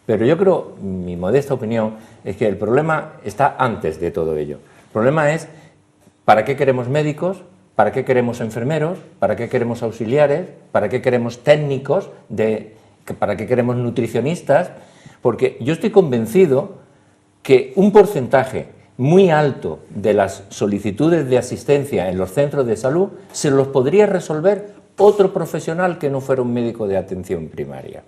Pero yo creo, mi modesta opinión, es que el problema está antes de todo ello. El problema es, ¿para qué queremos médicos? ¿Para qué queremos enfermeros? ¿Para qué queremos auxiliares? ¿Para qué queremos técnicos? ¿Para qué queremos nutricionistas? Porque yo estoy convencido que un porcentaje muy alto de las solicitudes de asistencia en los centros de salud se los podría resolver otro profesional que no fuera un médico de atención primaria.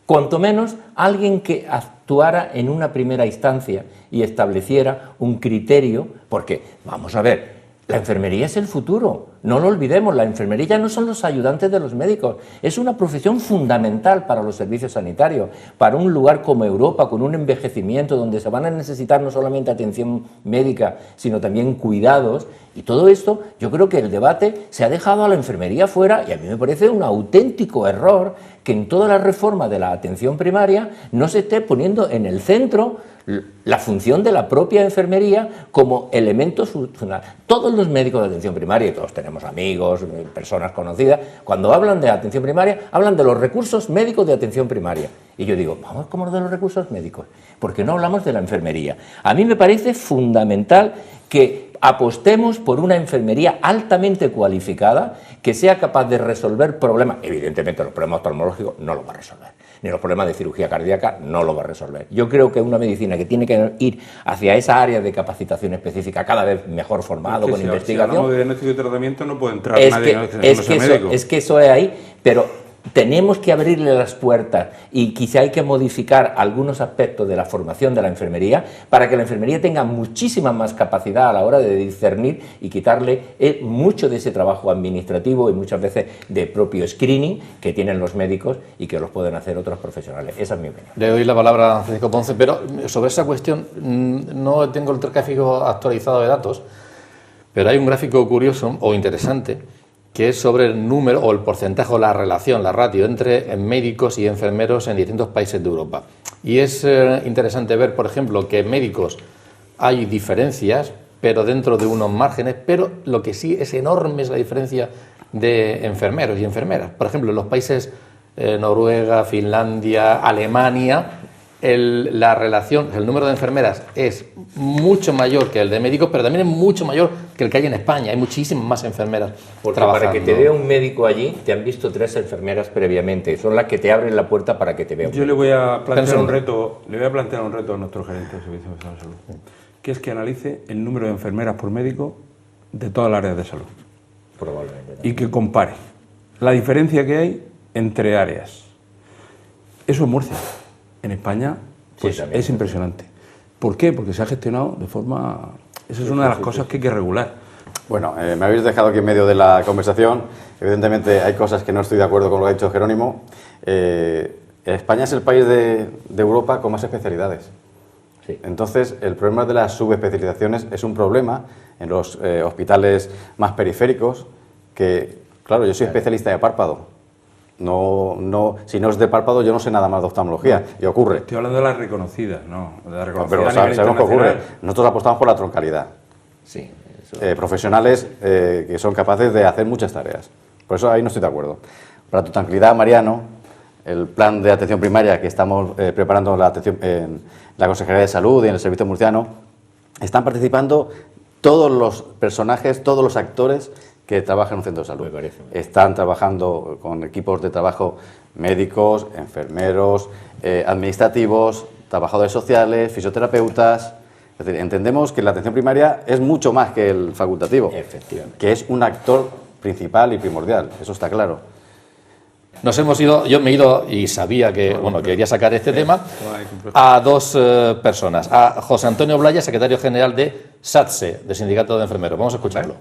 Cuanto menos alguien que actuara en una primera instancia y estableciera un criterio, porque, vamos a ver, la enfermería es el futuro, no lo olvidemos, la enfermería ya no son los ayudantes de los médicos, es una profesión fundamental para los servicios sanitarios, para un lugar como Europa, con un envejecimiento donde se van a necesitar no solamente atención médica, sino también cuidados, y todo esto, yo creo que el debate se ha dejado a la enfermería fuera, y a mí me parece un auténtico error que en toda la reforma de la atención primaria no se esté poniendo en el centro la función de la propia enfermería como elemento funcional. Todos los médicos de atención primaria, y todos tenemos amigos, personas conocidas, cuando hablan de atención primaria, hablan de los recursos médicos de atención primaria. Y yo digo, vamos como de los recursos médicos, porque no hablamos de la enfermería. A mí me parece fundamental que apostemos por una enfermería altamente cualificada que sea capaz de resolver problemas. Evidentemente los problemas oftalmológicos no los va a resolver, ni los problemas de cirugía cardíaca no los va a resolver. Yo creo que una medicina que tiene que ir hacia esa área de capacitación específica cada vez mejor formado, con investigación... Si hablamos de diagnóstico y tratamiento no puede entrar nadie que no sea médico. Es que eso es ahí, pero... Tenemos que abrirle las puertas y quizá hay que modificar algunos aspectos de la formación de la enfermería para que la enfermería tenga muchísima más capacidad a la hora de discernir y quitarle mucho de ese trabajo administrativo y muchas veces de propio screening que tienen los médicos y que los pueden hacer otros profesionales. Esa es mi opinión. Le doy la palabra a Francisco Ponce, pero sobre esa cuestión no tengo el gráfico actualizado de datos, pero hay un gráfico curioso o interesante que es sobre el número o el porcentaje o la relación, la ratio entre médicos y enfermeros en distintos países de Europa. Y es interesante ver, por ejemplo, que en médicos hay diferencias, pero dentro de unos márgenes, pero lo que sí es enorme es la diferencia de enfermeros y enfermeras. Por ejemplo, en los países Noruega, Finlandia, Alemania, la relación, el número de enfermeras es mucho mayor que el de médicos, pero también es mucho mayor que el que hay en España. Hay muchísimas más enfermeras trabajando. Para que te vea un médico allí, te han visto 3 enfermeras previamente. Son las que te abren la puerta para que te vea. Yo le voy a plantear un reto a nuestro gerente de Servicios de Salud, que es que analice el número de enfermeras por médico de todas las áreas de salud. Probablemente. Y que compare la diferencia que hay entre áreas. Eso es Murcia. En España, pues sí, es impresionante. ¿Por qué? Porque se ha gestionado de forma... Esa es una de las cosas que hay que regular. Bueno, me habéis dejado aquí en medio de la conversación. Evidentemente hay cosas que no estoy de acuerdo con lo que ha dicho Jerónimo. España es el país de Europa con más especialidades. Sí. Entonces, el problema de las subespecializaciones es un problema en los hospitales más periféricos que, claro, yo soy especialista de párpado. Si no es de párpado, yo no sé nada más de oftalmología, y ocurre. Estoy hablando de las reconocidas, ¿no? De las reconocidas, pero sabemos que ocurre. Nosotros apostamos por la troncalidad. Sí. Profesionales que son capaces de hacer muchas tareas. Por eso ahí no estoy de acuerdo. Para tu tranquilidad, Mariano, el plan de atención primaria que estamos preparando en la Consejería de Salud y en el Servicio Murciano, están participando todos los personajes, todos los actores que trabajan en un centro de salud. Están trabajando con equipos de trabajo médicos, enfermeros, administrativos, trabajadores sociales, fisioterapeutas. Es decir, entendemos que la atención primaria es mucho más que el facultativo, efectivamente, que es un actor principal y primordial, eso está claro. Nos hemos ido, yo me he ido y sabía que, quería sacar este tema, a 2 personas. A José Antonio Blaya, secretario general de SATSE, del Sindicato de Enfermeros. Vamos a escucharlo.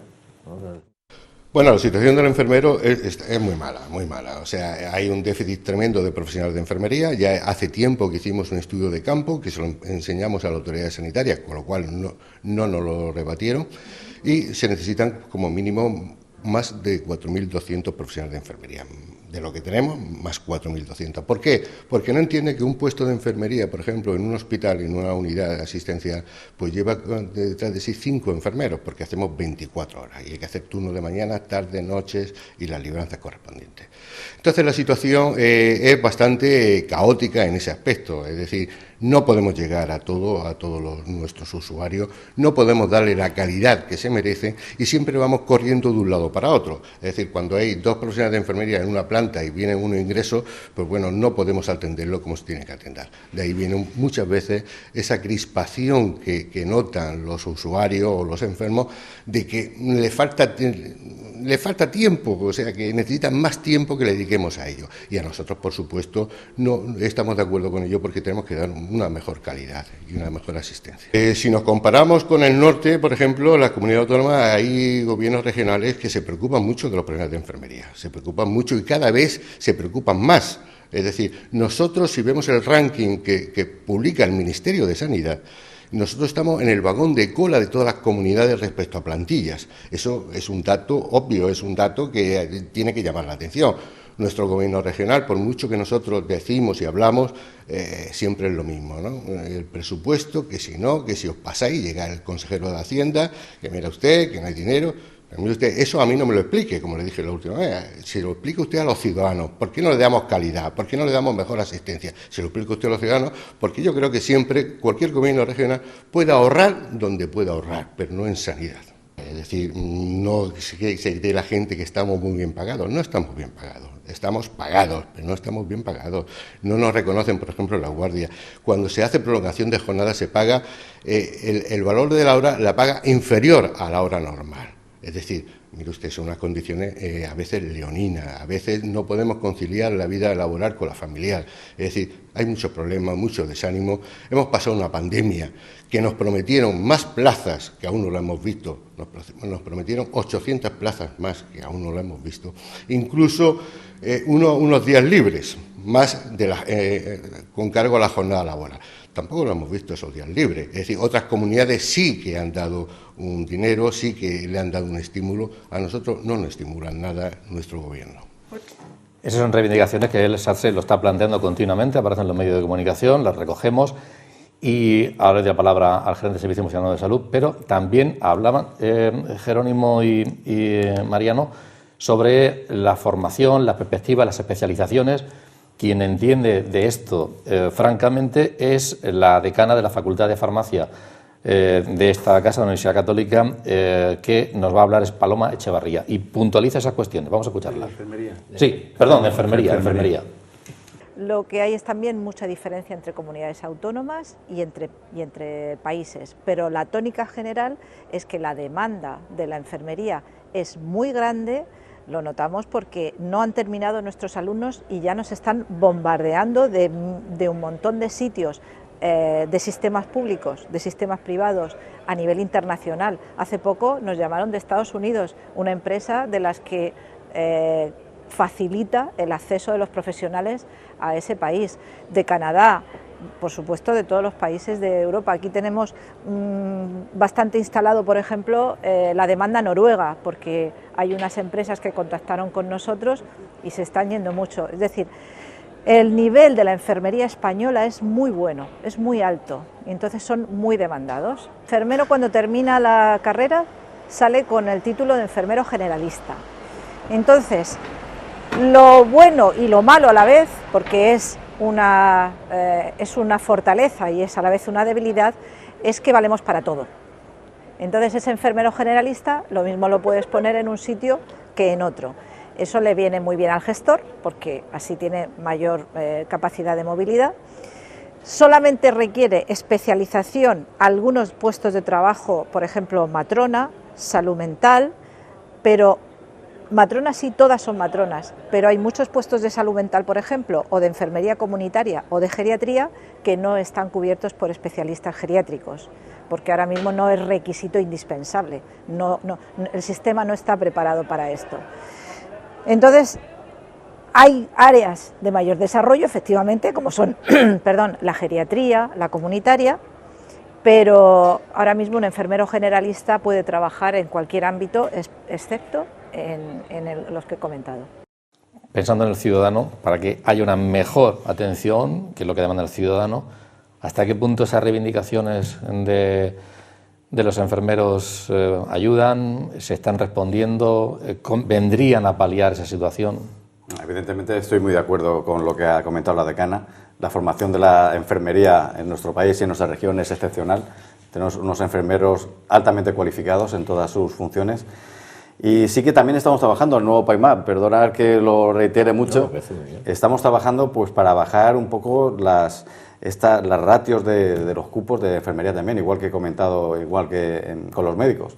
Bueno, la situación del enfermero es muy mala, muy mala. O sea, hay un déficit tremendo de profesionales de enfermería. Ya hace tiempo que hicimos un estudio de campo, que se lo enseñamos a la autoridad sanitaria, con lo cual no nos lo rebatieron. Y se necesitan como mínimo más de 4.200 profesionales de enfermería. De lo que tenemos, más 4.200. ¿Por qué? Porque no entiende que un puesto de enfermería, por ejemplo, en un hospital, en una unidad de asistencia, pues lleva detrás de sí 5 enfermeros, porque hacemos 24 horas y hay que hacer turnos de mañana, tarde, noches y las libranzas correspondientes. Entonces la situación es bastante caótica en ese aspecto, es decir, no podemos llegar a todos nuestros usuarios, no podemos darle la calidad que se merece y siempre vamos corriendo de un lado para otro. Es decir, cuando hay 2 profesionales de enfermería en una planta y viene uno ingreso, pues bueno, no podemos atenderlo como se tiene que atender. De ahí viene muchas veces esa crispación que notan los usuarios o los enfermos de que le falta tiempo, o sea, que necesitan más tiempo que le dediquemos a ello. Y a nosotros, por supuesto, no estamos de acuerdo con ello porque tenemos que dar una mejor calidad y una mejor asistencia. Si nos comparamos con el norte, por ejemplo, la comunidad autónoma, hay gobiernos regionales que se preocupan mucho de los problemas de enfermería, se preocupan mucho y cada vez se preocupan más. Es decir, nosotros, si vemos el ranking que publica el Ministerio de Sanidad, nosotros estamos en el vagón de cola de todas las comunidades respecto a plantillas. Eso es un dato obvio, es un dato que tiene que llamar la atención. nuestro gobierno regional, por mucho que nosotros decimos y hablamos, siempre es lo mismo, ¿no? El presupuesto, que si no, que si os pasáis, llega el consejero de Hacienda, que mira usted, que no hay dinero. Mire usted, eso a mí no me lo explique, como le dije la última vez, se lo explique usted a los ciudadanos. ¿Por qué no le damos calidad? ¿Por qué no le damos mejor asistencia? Se lo explique usted a los ciudadanos, porque yo creo que siempre cualquier gobierno regional puede ahorrar donde pueda ahorrar, pero no en sanidad. Es decir, no se cree la gente que estamos muy bien pagados. No estamos bien pagados. Estamos pagados, pero no estamos bien pagados. No nos reconocen, por ejemplo, la guardia. Cuando se hace prolongación de jornada se paga, el valor de la hora la paga inferior a la hora normal. Es decir, mire usted, son unas condiciones a veces leoninas, a veces no podemos conciliar la vida laboral con la familiar. Es decir, hay muchos problemas, mucho desánimo. Hemos pasado una pandemia que nos prometieron más plazas, que aún no lo hemos visto. Nos prometieron 800 plazas más, que aún no lo hemos visto. Incluso unos días libres, más con cargo a la jornada laboral. Tampoco lo hemos visto esos días libres. Es decir, otras comunidades sí que han dado un dinero, sí que le han dado un estímulo. A nosotros no nos estimulan nada nuestro gobierno. Esas son reivindicaciones que el SATSE lo está planteando continuamente, aparecen en los medios de comunicación, las recogemos y ahora le doy la palabra al gerente del Servicio Nacional de Salud, pero también hablaban Jerónimo y Mariano sobre la formación, la perspectiva, las especializaciones. Quien entiende de esto, francamente, es la decana de la Facultad de Farmacia de esta casa de la Universidad Católica, que nos va a hablar, es Paloma Echevarría, y puntualiza esas cuestiones. Vamos a escucharla. ¿De enfermería? Sí, perdón, de enfermería. Lo que hay es también mucha diferencia entre comunidades autónomas y entre países, pero la tónica general es que la demanda de la enfermería es muy grande. Lo notamos porque no han terminado nuestros alumnos y ya nos están bombardeando de un montón de sitios, de sistemas públicos, de sistemas privados, a nivel internacional. Hace poco nos llamaron de Estados Unidos, una empresa de las que facilita el acceso de los profesionales a ese país, de Canadá, por supuesto de todos los países de Europa. Aquí tenemos bastante instalado, por ejemplo, la demanda noruega, porque hay unas empresas que contactaron con nosotros y se están yendo mucho. Es decir, el nivel de la enfermería española es muy bueno, es muy alto, y entonces son muy demandados. El enfermero, cuando termina la carrera, sale con el título de enfermero generalista. Entonces, lo bueno y lo malo a la vez, porque es una fortaleza y es a la vez una debilidad, es que valemos para todo. Entonces ese enfermero generalista lo mismo lo puedes poner en un sitio que en otro. Eso le viene muy bien al gestor porque así tiene mayor capacidad de movilidad. Solamente requiere especialización algunos puestos de trabajo, por ejemplo matrona, salud mental, pero matronas sí, todas son matronas, pero hay muchos puestos de salud mental, por ejemplo, o de enfermería comunitaria o de geriatría que no están cubiertos por especialistas geriátricos, porque ahora mismo no es requisito indispensable, el sistema no está preparado para esto. Entonces, hay áreas de mayor desarrollo, efectivamente, como son la geriatría, la comunitaria, pero ahora mismo un enfermero generalista puede trabajar en cualquier ámbito, excepto en los que he comentado. Pensando en el ciudadano, para que haya una mejor atención, que es lo que demanda el ciudadano, ¿hasta qué punto esas reivindicaciones de los enfermeros ayudan, se están respondiendo, vendrían a paliar esa situación? Evidentemente estoy muy de acuerdo con lo que ha comentado la decana. La formación de la enfermería en nuestro país y en nuestra región es excepcional. Tenemos unos enfermeros altamente cualificados en todas sus funciones. Y sí que también estamos trabajando en el nuevo PAIMAP, perdonad que lo reitere mucho, estamos trabajando pues para bajar un poco las ratios de los cupos de enfermería también, igual que he comentado, igual que con los médicos.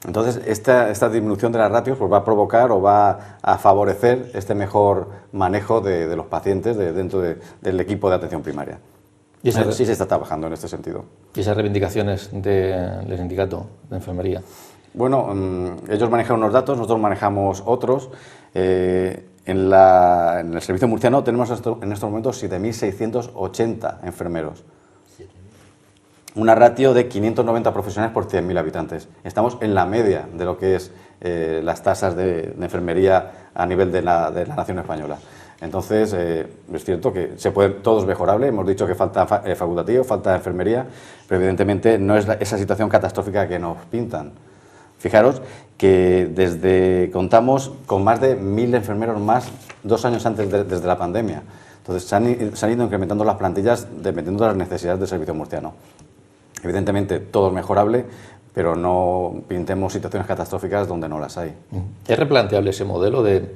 Entonces, esta disminución de las ratios pues va a provocar o va a favorecer este mejor manejo de los pacientes dentro del equipo de atención primaria. Y sí se está trabajando en este sentido. ¿Y esas reivindicaciones del sindicato de enfermería? Bueno, ellos manejan unos datos, nosotros manejamos otros. En el servicio murciano tenemos en estos momentos 7.680 enfermeros. una ratio de 590 profesionales por 100.000 habitantes. Estamos en la media de lo que es las tasas de enfermería a nivel de la nación española. Entonces, es cierto que todo es mejorable, hemos dicho que falta facultativo, falta enfermería, pero evidentemente no es esa situación catastrófica que nos pintan. Fijaros que contamos con más de 1.000 enfermeros más 2 años antes desde la pandemia. Entonces, se han ido incrementando las plantillas dependiendo de las necesidades del servicio murciano. Evidentemente, todo es mejorable, pero no pintemos situaciones catastróficas donde no las hay. ¿Es replanteable ese modelo de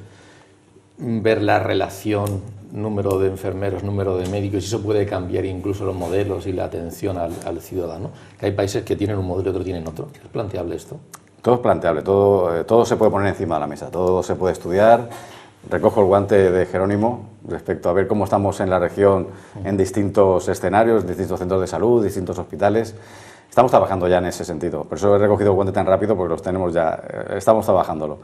ver la relación número de enfermeros, número de médicos, y eso puede cambiar incluso los modelos y la atención al ciudadano? Que hay países que tienen un modelo y otros tienen otro. ¿Es planteable esto? Todo es planteable, todo se puede poner encima de la mesa, todo se puede estudiar. Recojo el guante de Jerónimo respecto a ver cómo estamos en la región en distintos escenarios, distintos centros de salud, distintos hospitales. Estamos trabajando ya en ese sentido, por eso he recogido el guante tan rápido, porque los tenemos ya, estamos trabajándolo.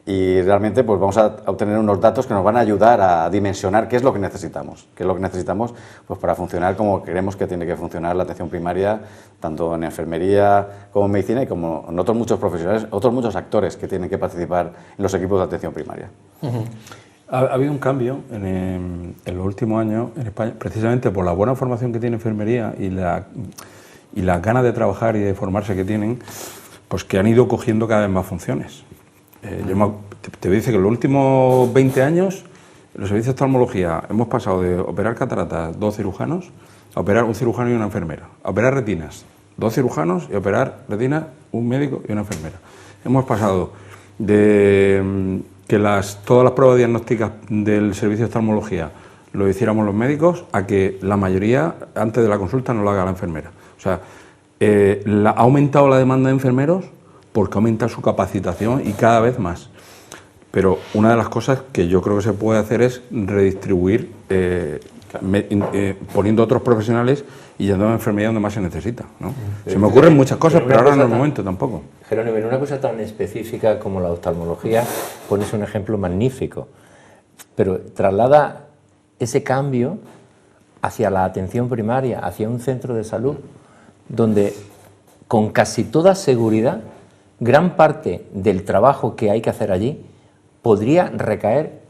Y realmente pues vamos a obtener unos datos que nos van a ayudar a dimensionar qué es lo que necesitamos. Qué es lo que necesitamos pues para funcionar como creemos que tiene que funcionar la atención primaria, tanto en enfermería como en medicina y como en otros muchos profesionales, otros muchos actores que tienen que participar en los equipos de atención primaria. Ha habido un cambio en los últimos años en España, precisamente por la buena formación que tiene enfermería y las ganas de trabajar y de formarse que tienen, pues que han ido cogiendo cada vez más funciones. Te voy a decir que en los últimos 20 años, en los servicios de oftalmología, hemos pasado de operar cataratas 2 cirujanos a operar un cirujano y una enfermera, a operar retinas 2 cirujanos y a operar retinas un médico y una enfermera. Hemos pasado de que todas las pruebas diagnósticas del servicio de oftalmología lo hiciéramos los médicos a que la mayoría antes de la consulta no lo haga la enfermera. O sea, ha aumentado la demanda de enfermeros porque aumenta su capacitación y cada vez más. Pero una de las cosas que yo creo que se puede hacer es redistribuir, poniendo otros profesionales y yendo a la enfermería donde más se necesita, ¿no? Se me ocurren muchas cosas, pero ahora no es el momento tampoco. Jerónimo, en una cosa tan específica como la oftalmología pones un ejemplo magnífico, pero traslada ese cambio hacia la atención primaria, hacia un centro de salud, donde con casi toda seguridad gran parte del trabajo que hay que hacer allí podría recaer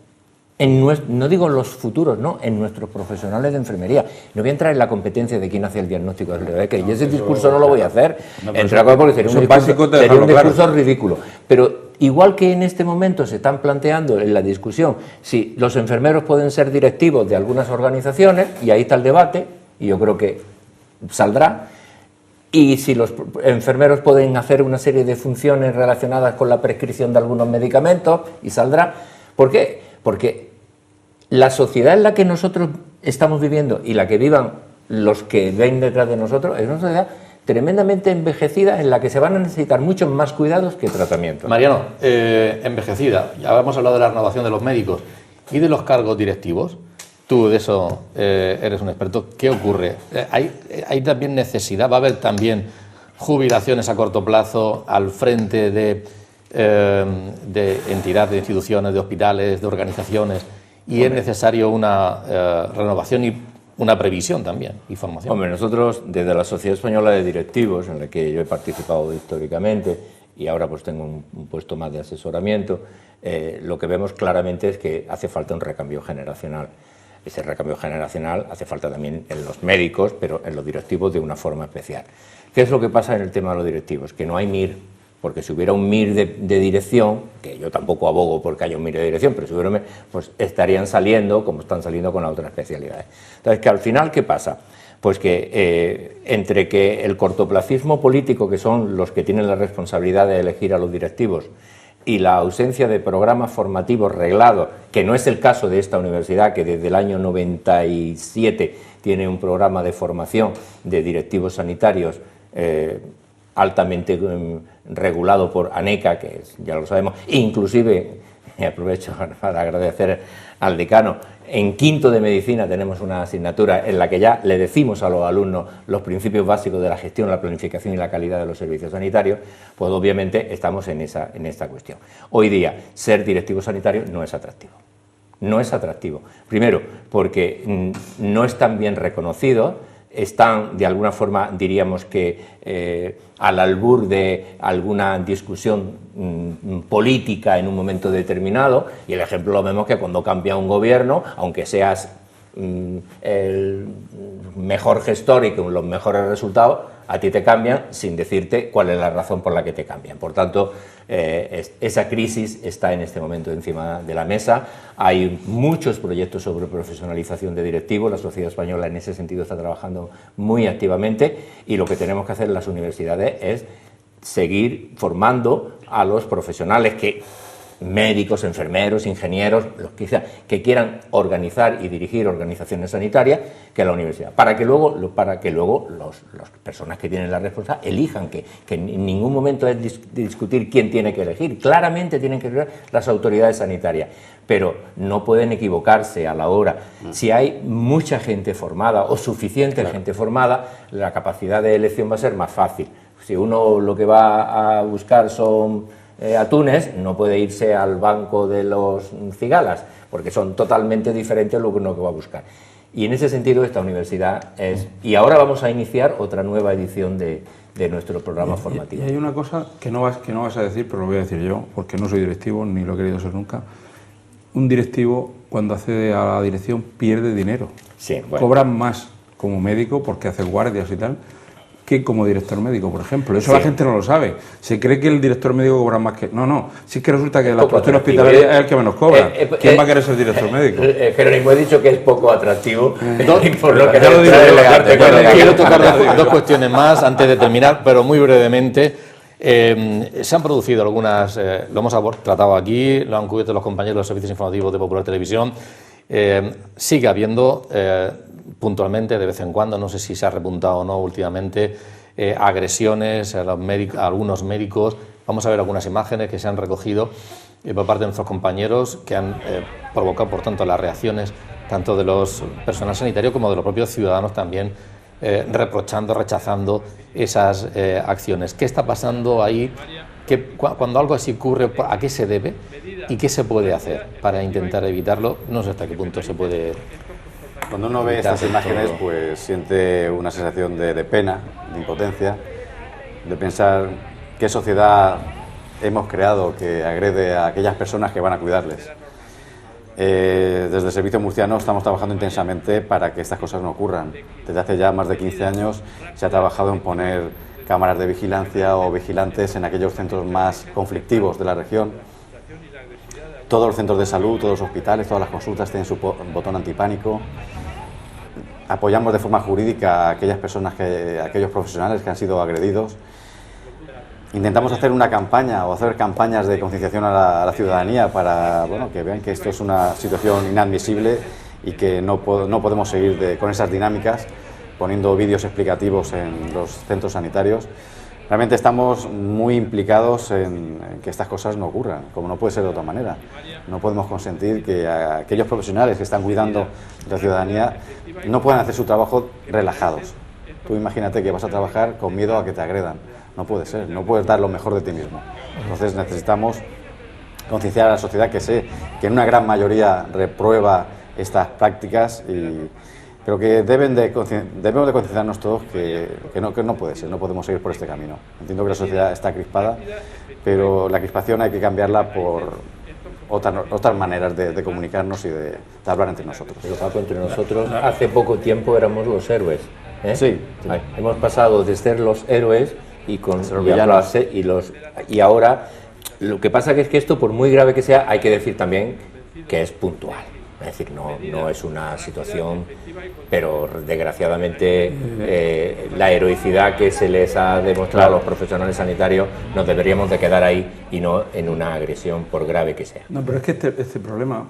en no digo los futuros, no, en nuestros profesionales de enfermería. No voy a entrar en la competencia de quién hace el diagnóstico del Rebeca, y ese discurso no lo voy a hacer, entre otras cosas porque sería un discurso ridículo. Pero igual que en este momento se están planteando en la discusión si los enfermeros pueden ser directivos de algunas organizaciones, y ahí está el debate, y yo creo que saldrá, y si los enfermeros pueden hacer una serie de funciones relacionadas con la prescripción de algunos medicamentos, y saldrá. ¿Por qué? Porque la sociedad en la que nosotros estamos viviendo y la que vivan los que ven detrás de nosotros es una sociedad tremendamente envejecida en la que se van a necesitar muchos más cuidados que tratamientos. Mariano, envejecida, ya hemos hablado de la renovación de los médicos y de los cargos directivos. Tú de eso eres un experto. ¿Qué ocurre? ¿Hay también necesidad? ¿Va a haber también jubilaciones a corto plazo al frente de entidades, de instituciones, de hospitales, de organizaciones? Y es necesario una renovación y una previsión también y formación. Hombre, nosotros desde la Sociedad Española de Directivos, en la que yo he participado históricamente y ahora pues tengo un puesto más de asesoramiento, lo que vemos claramente es que hace falta un recambio generacional. Ese recambio generacional hace falta también en los médicos, pero en los directivos de una forma especial. ¿Qué es lo que pasa en el tema de los directivos? Que no hay MIR, porque si hubiera un MIR de dirección, que yo tampoco abogo porque haya un MIR de dirección, pero si hubiera un MIR, pues estarían saliendo como están saliendo con las otras especialidades. Entonces, que al final, ¿qué pasa? Pues que entre que el cortoplacismo político, que son los que tienen la responsabilidad de elegir a los directivos, y la ausencia de programas formativos reglados, que no es el caso de esta universidad, que desde el año 97 tiene un programa de formación de directivos sanitarios altamente regulado por ANECA, que ya lo sabemos, inclusive, aprovecho para agradecer al decano, en quinto de medicina tenemos una asignatura en la que ya le decimos a los alumnos los principios básicos de la gestión, la planificación y la calidad de los servicios sanitarios, pues obviamente estamos en esta cuestión. Hoy día, ser directivo sanitario no es atractivo. No es atractivo. Primero, porque no están bien reconocidos, están de alguna forma, diríamos que al albur de alguna discusión política en un momento determinado, y el ejemplo lo vemos que cuando cambia un gobierno, aunque seas el mejor gestor y con los mejores resultados, a ti te cambian sin decirte cuál es la razón por la que te cambian. Por tanto, esa crisis está en este momento encima de la mesa. Hay muchos proyectos sobre profesionalización de directivos, la sociedad española en ese sentido está trabajando muy activamente, y lo que tenemos que hacer en las universidades es seguir formando a los profesionales médicos, enfermeros, ingenieros, los que quieran organizar y dirigir organizaciones sanitarias, que la universidad, para que luego las personas que tienen la responsabilidad elijan, que en ningún momento es discutir quién tiene que elegir, claramente tienen que elegir las autoridades sanitarias, pero no pueden equivocarse a la hora. Si hay mucha gente formada o suficiente gente formada, la capacidad de elección va a ser más fácil. Si uno lo que va a buscar son atunes, no puede irse al banco de los cigalas, porque son totalmente diferentes lo que uno va a buscar. Y en ese sentido esta universidad es... Y ahora vamos a iniciar otra nueva edición de nuestro programa formativo. Y hay una cosa que no vas a decir, pero lo voy a decir yo, porque no soy directivo, ni lo he querido ser nunca. Un directivo, cuando accede a la dirección, pierde dinero. Sí, bueno. Cobran más como médico, porque hace guardias y tal, que como director médico, por ejemplo. Eso la gente no lo sabe. Se cree que el director médico cobra más que... No, si es que resulta que la estructura hospitalaria es el que menos cobra. ¿Quién va a querer ser director médico? Jerónimo, he dicho que es poco atractivo. Quiero tocar dos cuestiones más antes de terminar, pero muy brevemente. Se han producido algunas, lo hemos tratado aquí, lo han cubierto los compañeros de los servicios informativos de Popular Televisión. Sigue habiendo... puntualmente, de vez en cuando, no sé si se ha repuntado o no últimamente, agresiones a algunos médicos. Vamos a ver algunas imágenes que se han recogido por parte de nuestros compañeros, que han provocado, por tanto, las reacciones tanto de los personal sanitario como de los propios ciudadanos también, rechazando esas acciones. ¿Qué está pasando ahí? Cuando algo así ocurre, ¿a qué se debe y qué se puede hacer para intentar evitarlo? No sé hasta qué punto se puede... Cuando uno ve estas imágenes, pues siente una sensación de pena, de impotencia, de pensar qué sociedad hemos creado que agrede a aquellas personas que van a cuidarles. Desde el Servicio Murciano estamos trabajando intensamente para que estas cosas no ocurran. Desde hace ya más de 15 años se ha trabajado en poner cámaras de vigilancia o vigilantes en aquellos centros más conflictivos de la región. Todos los centros de salud, todos los hospitales, todas las consultas tienen su botón antipánico. Apoyamos de forma jurídica a aquellas personas, a aquellos profesionales que han sido agredidos. Intentamos hacer una campaña o hacer campañas de concienciación a la ciudadanía para que vean que esto es una situación inadmisible y que no podemos seguir con esas dinámicas, poniendo vídeos explicativos en los centros sanitarios. Realmente estamos muy implicados en que estas cosas no ocurran, como no puede ser de otra manera. No podemos consentir que aquellos profesionales que están cuidando de la ciudadanía no puedan hacer su trabajo relajados. Tú imagínate que vas a trabajar con miedo a que te agredan. No puede ser, no puedes dar lo mejor de ti mismo. Entonces necesitamos concienciar a la sociedad, que sé que en una gran mayoría reprueba estas prácticas, pero que debemos de concienciarnos todos que no puede ser, no podemos seguir por este camino. Entiendo que la sociedad está crispada, pero la crispación hay que cambiarla por otras maneras de comunicarnos y de hablar entre nosotros. Pero Paco, entre nosotros, hace poco tiempo éramos los héroes. Sí. Hemos pasado de ser los héroes y ahora lo que pasa es que esto, por muy grave que sea, hay que decir también que es puntual. Es decir, no es una situación, pero desgraciadamente la heroicidad que se les ha demostrado a los profesionales sanitarios nos deberíamos de quedar ahí y no en una agresión, por grave que sea. No, pero es que este problema,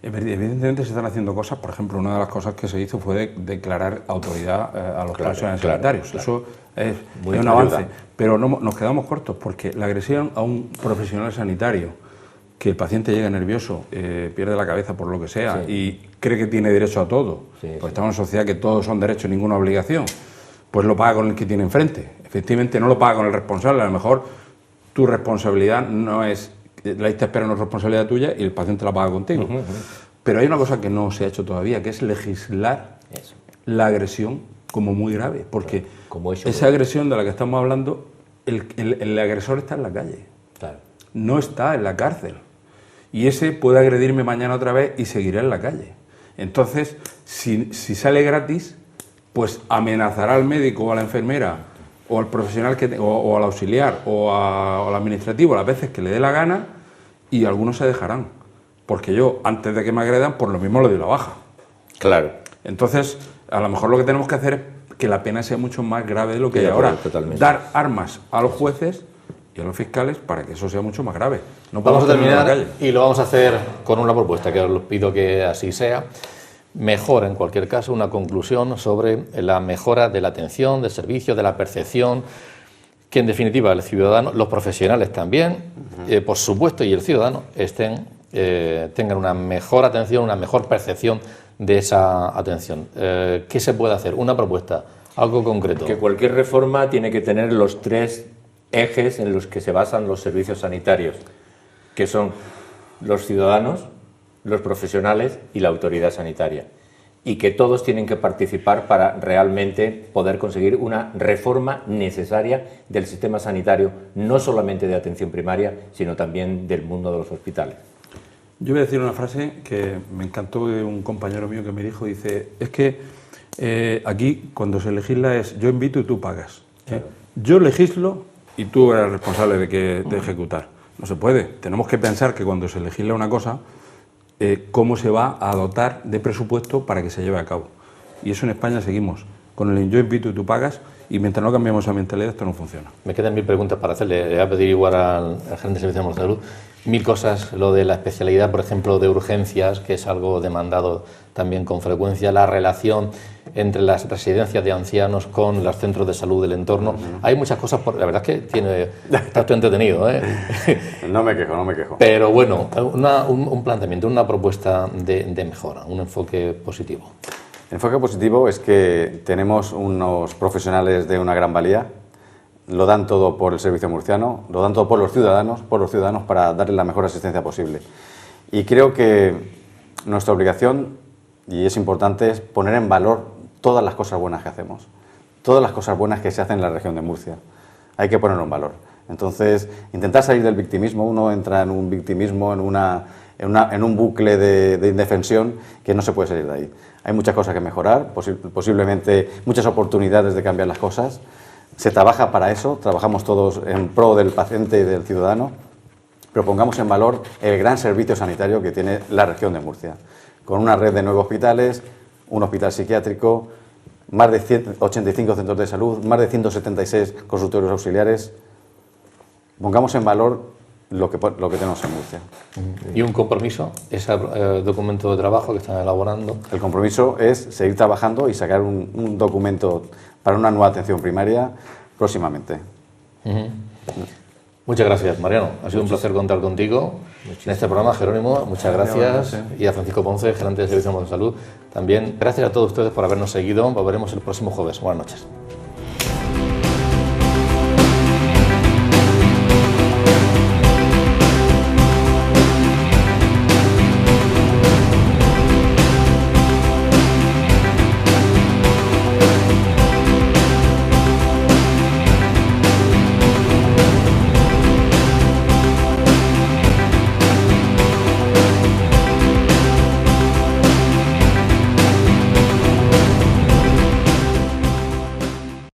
evidentemente se están haciendo cosas. Por ejemplo, una de las cosas que se hizo fue declarar autoridad a los profesionales sanitarios. Eso es un avance, pero nos quedamos cortos, porque la agresión a un profesional sanitario, que el paciente llega nervioso, pierde la cabeza por lo que sea, y cree que tiene derecho a todo, porque estamos en una sociedad que todos son derechos y ninguna obligación, pues lo paga con el que tiene enfrente. Efectivamente no lo paga con el responsable. A lo mejor tu responsabilidad no es, la lista de espera no es responsabilidad tuya y el paciente la paga contigo. Pero hay una cosa que no se ha hecho todavía, que es legislar la agresión como muy grave, porque como eso, esa agresión de la que estamos hablando, el agresor está en la calle, claro, no está en la cárcel. Y ese puede agredirme mañana otra vez y seguirá en la calle. Entonces, si sale gratis, pues amenazará al médico o a la enfermera o al profesional o al auxiliar o al administrativo las veces que le dé la gana, y algunos se dejarán. Porque yo, antes de que me agredan, por lo mismo le doy la baja. Claro. Entonces, a lo mejor lo que tenemos que hacer es que la pena sea mucho más grave de lo que hay ahora. Totalmente. Dar armas a los jueces y a los fiscales para que eso sea mucho más grave. No Vamos a terminar en la terminar y lo vamos a hacer con una propuesta, que os pido que así sea. Mejor, en cualquier caso, una conclusión sobre la mejora de la atención, del servicio, de la percepción, que en definitiva el ciudadano, los profesionales también, por supuesto, y el ciudadano tengan una mejor atención, una mejor percepción de esa atención. ¿Qué se puede hacer? Una propuesta, algo concreto. Que cualquier reforma tiene que tener los 3 ejes en los que se basan los servicios sanitarios, que son los ciudadanos, los profesionales y la autoridad sanitaria, y que todos tienen que participar para realmente poder conseguir una reforma necesaria del sistema sanitario, no solamente de atención primaria, sino también del mundo de los hospitales. Yo voy a decir una frase que me encantó de un compañero mío que me dijo, dice, es que aquí cuando se legisla es yo invito y tú pagas. Claro. Yo legislo y tú eres responsable de ejecutar. No se puede. Tenemos que pensar que cuando se legisla una cosa, cómo se va a dotar de presupuesto para que se lleve a cabo. Y eso en España seguimos con el yo invito y tú pagas, y mientras no cambiamos esa mentalidad esto no funciona. Me quedan 1000 preguntas para hacerle. Le voy a pedir igual al gerente de Servicios de Salud 1000 cosas. Lo de la especialidad, por ejemplo, de urgencias, que es algo demandado también con frecuencia, la relación entre las residencias de ancianos con los centros de salud del entorno. Hay muchas cosas, la verdad es que está usted entretenido, ¿eh? No me quejo. Pero bueno, un planteamiento, una propuesta de mejora, un enfoque positivo. El enfoque positivo es que tenemos unos profesionales de una gran valía, lo dan todo por el servicio murciano, lo dan todo por los ciudadanos para darles la mejor asistencia posible. Y creo que nuestra obligación, y es importante, es poner en valor todas las cosas buenas que hacemos, todas las cosas buenas que se hacen en la región de Murcia. Hay que ponerlo en valor. Entonces, intentar salir del victimismo, uno entra en un victimismo, en un bucle de indefensión que no se puede salir de ahí. Hay muchas cosas que mejorar, posiblemente muchas oportunidades de cambiar las cosas. Se trabaja para eso, trabajamos todos en pro del paciente y del ciudadano, pero pongamos en valor el gran servicio sanitario que tiene la región de Murcia, con una red de 9 hospitales, un hospital psiquiátrico, más de 185 centros de salud, más de 176 consultorios auxiliares. Pongamos en valor lo que tenemos en Murcia. ¿Y un compromiso? ¿Ese documento de trabajo que están elaborando? El compromiso es seguir trabajando y sacar un documento para una nueva atención primaria próximamente. Muchas gracias, Mariano. Ha sido un placer contar contigo en este programa, Jerónimo. Muchas gracias. Y a Francisco Ponce, gerente de Servicios de Salud. También gracias a todos ustedes por habernos seguido. Volveremos el próximo jueves. Buenas noches.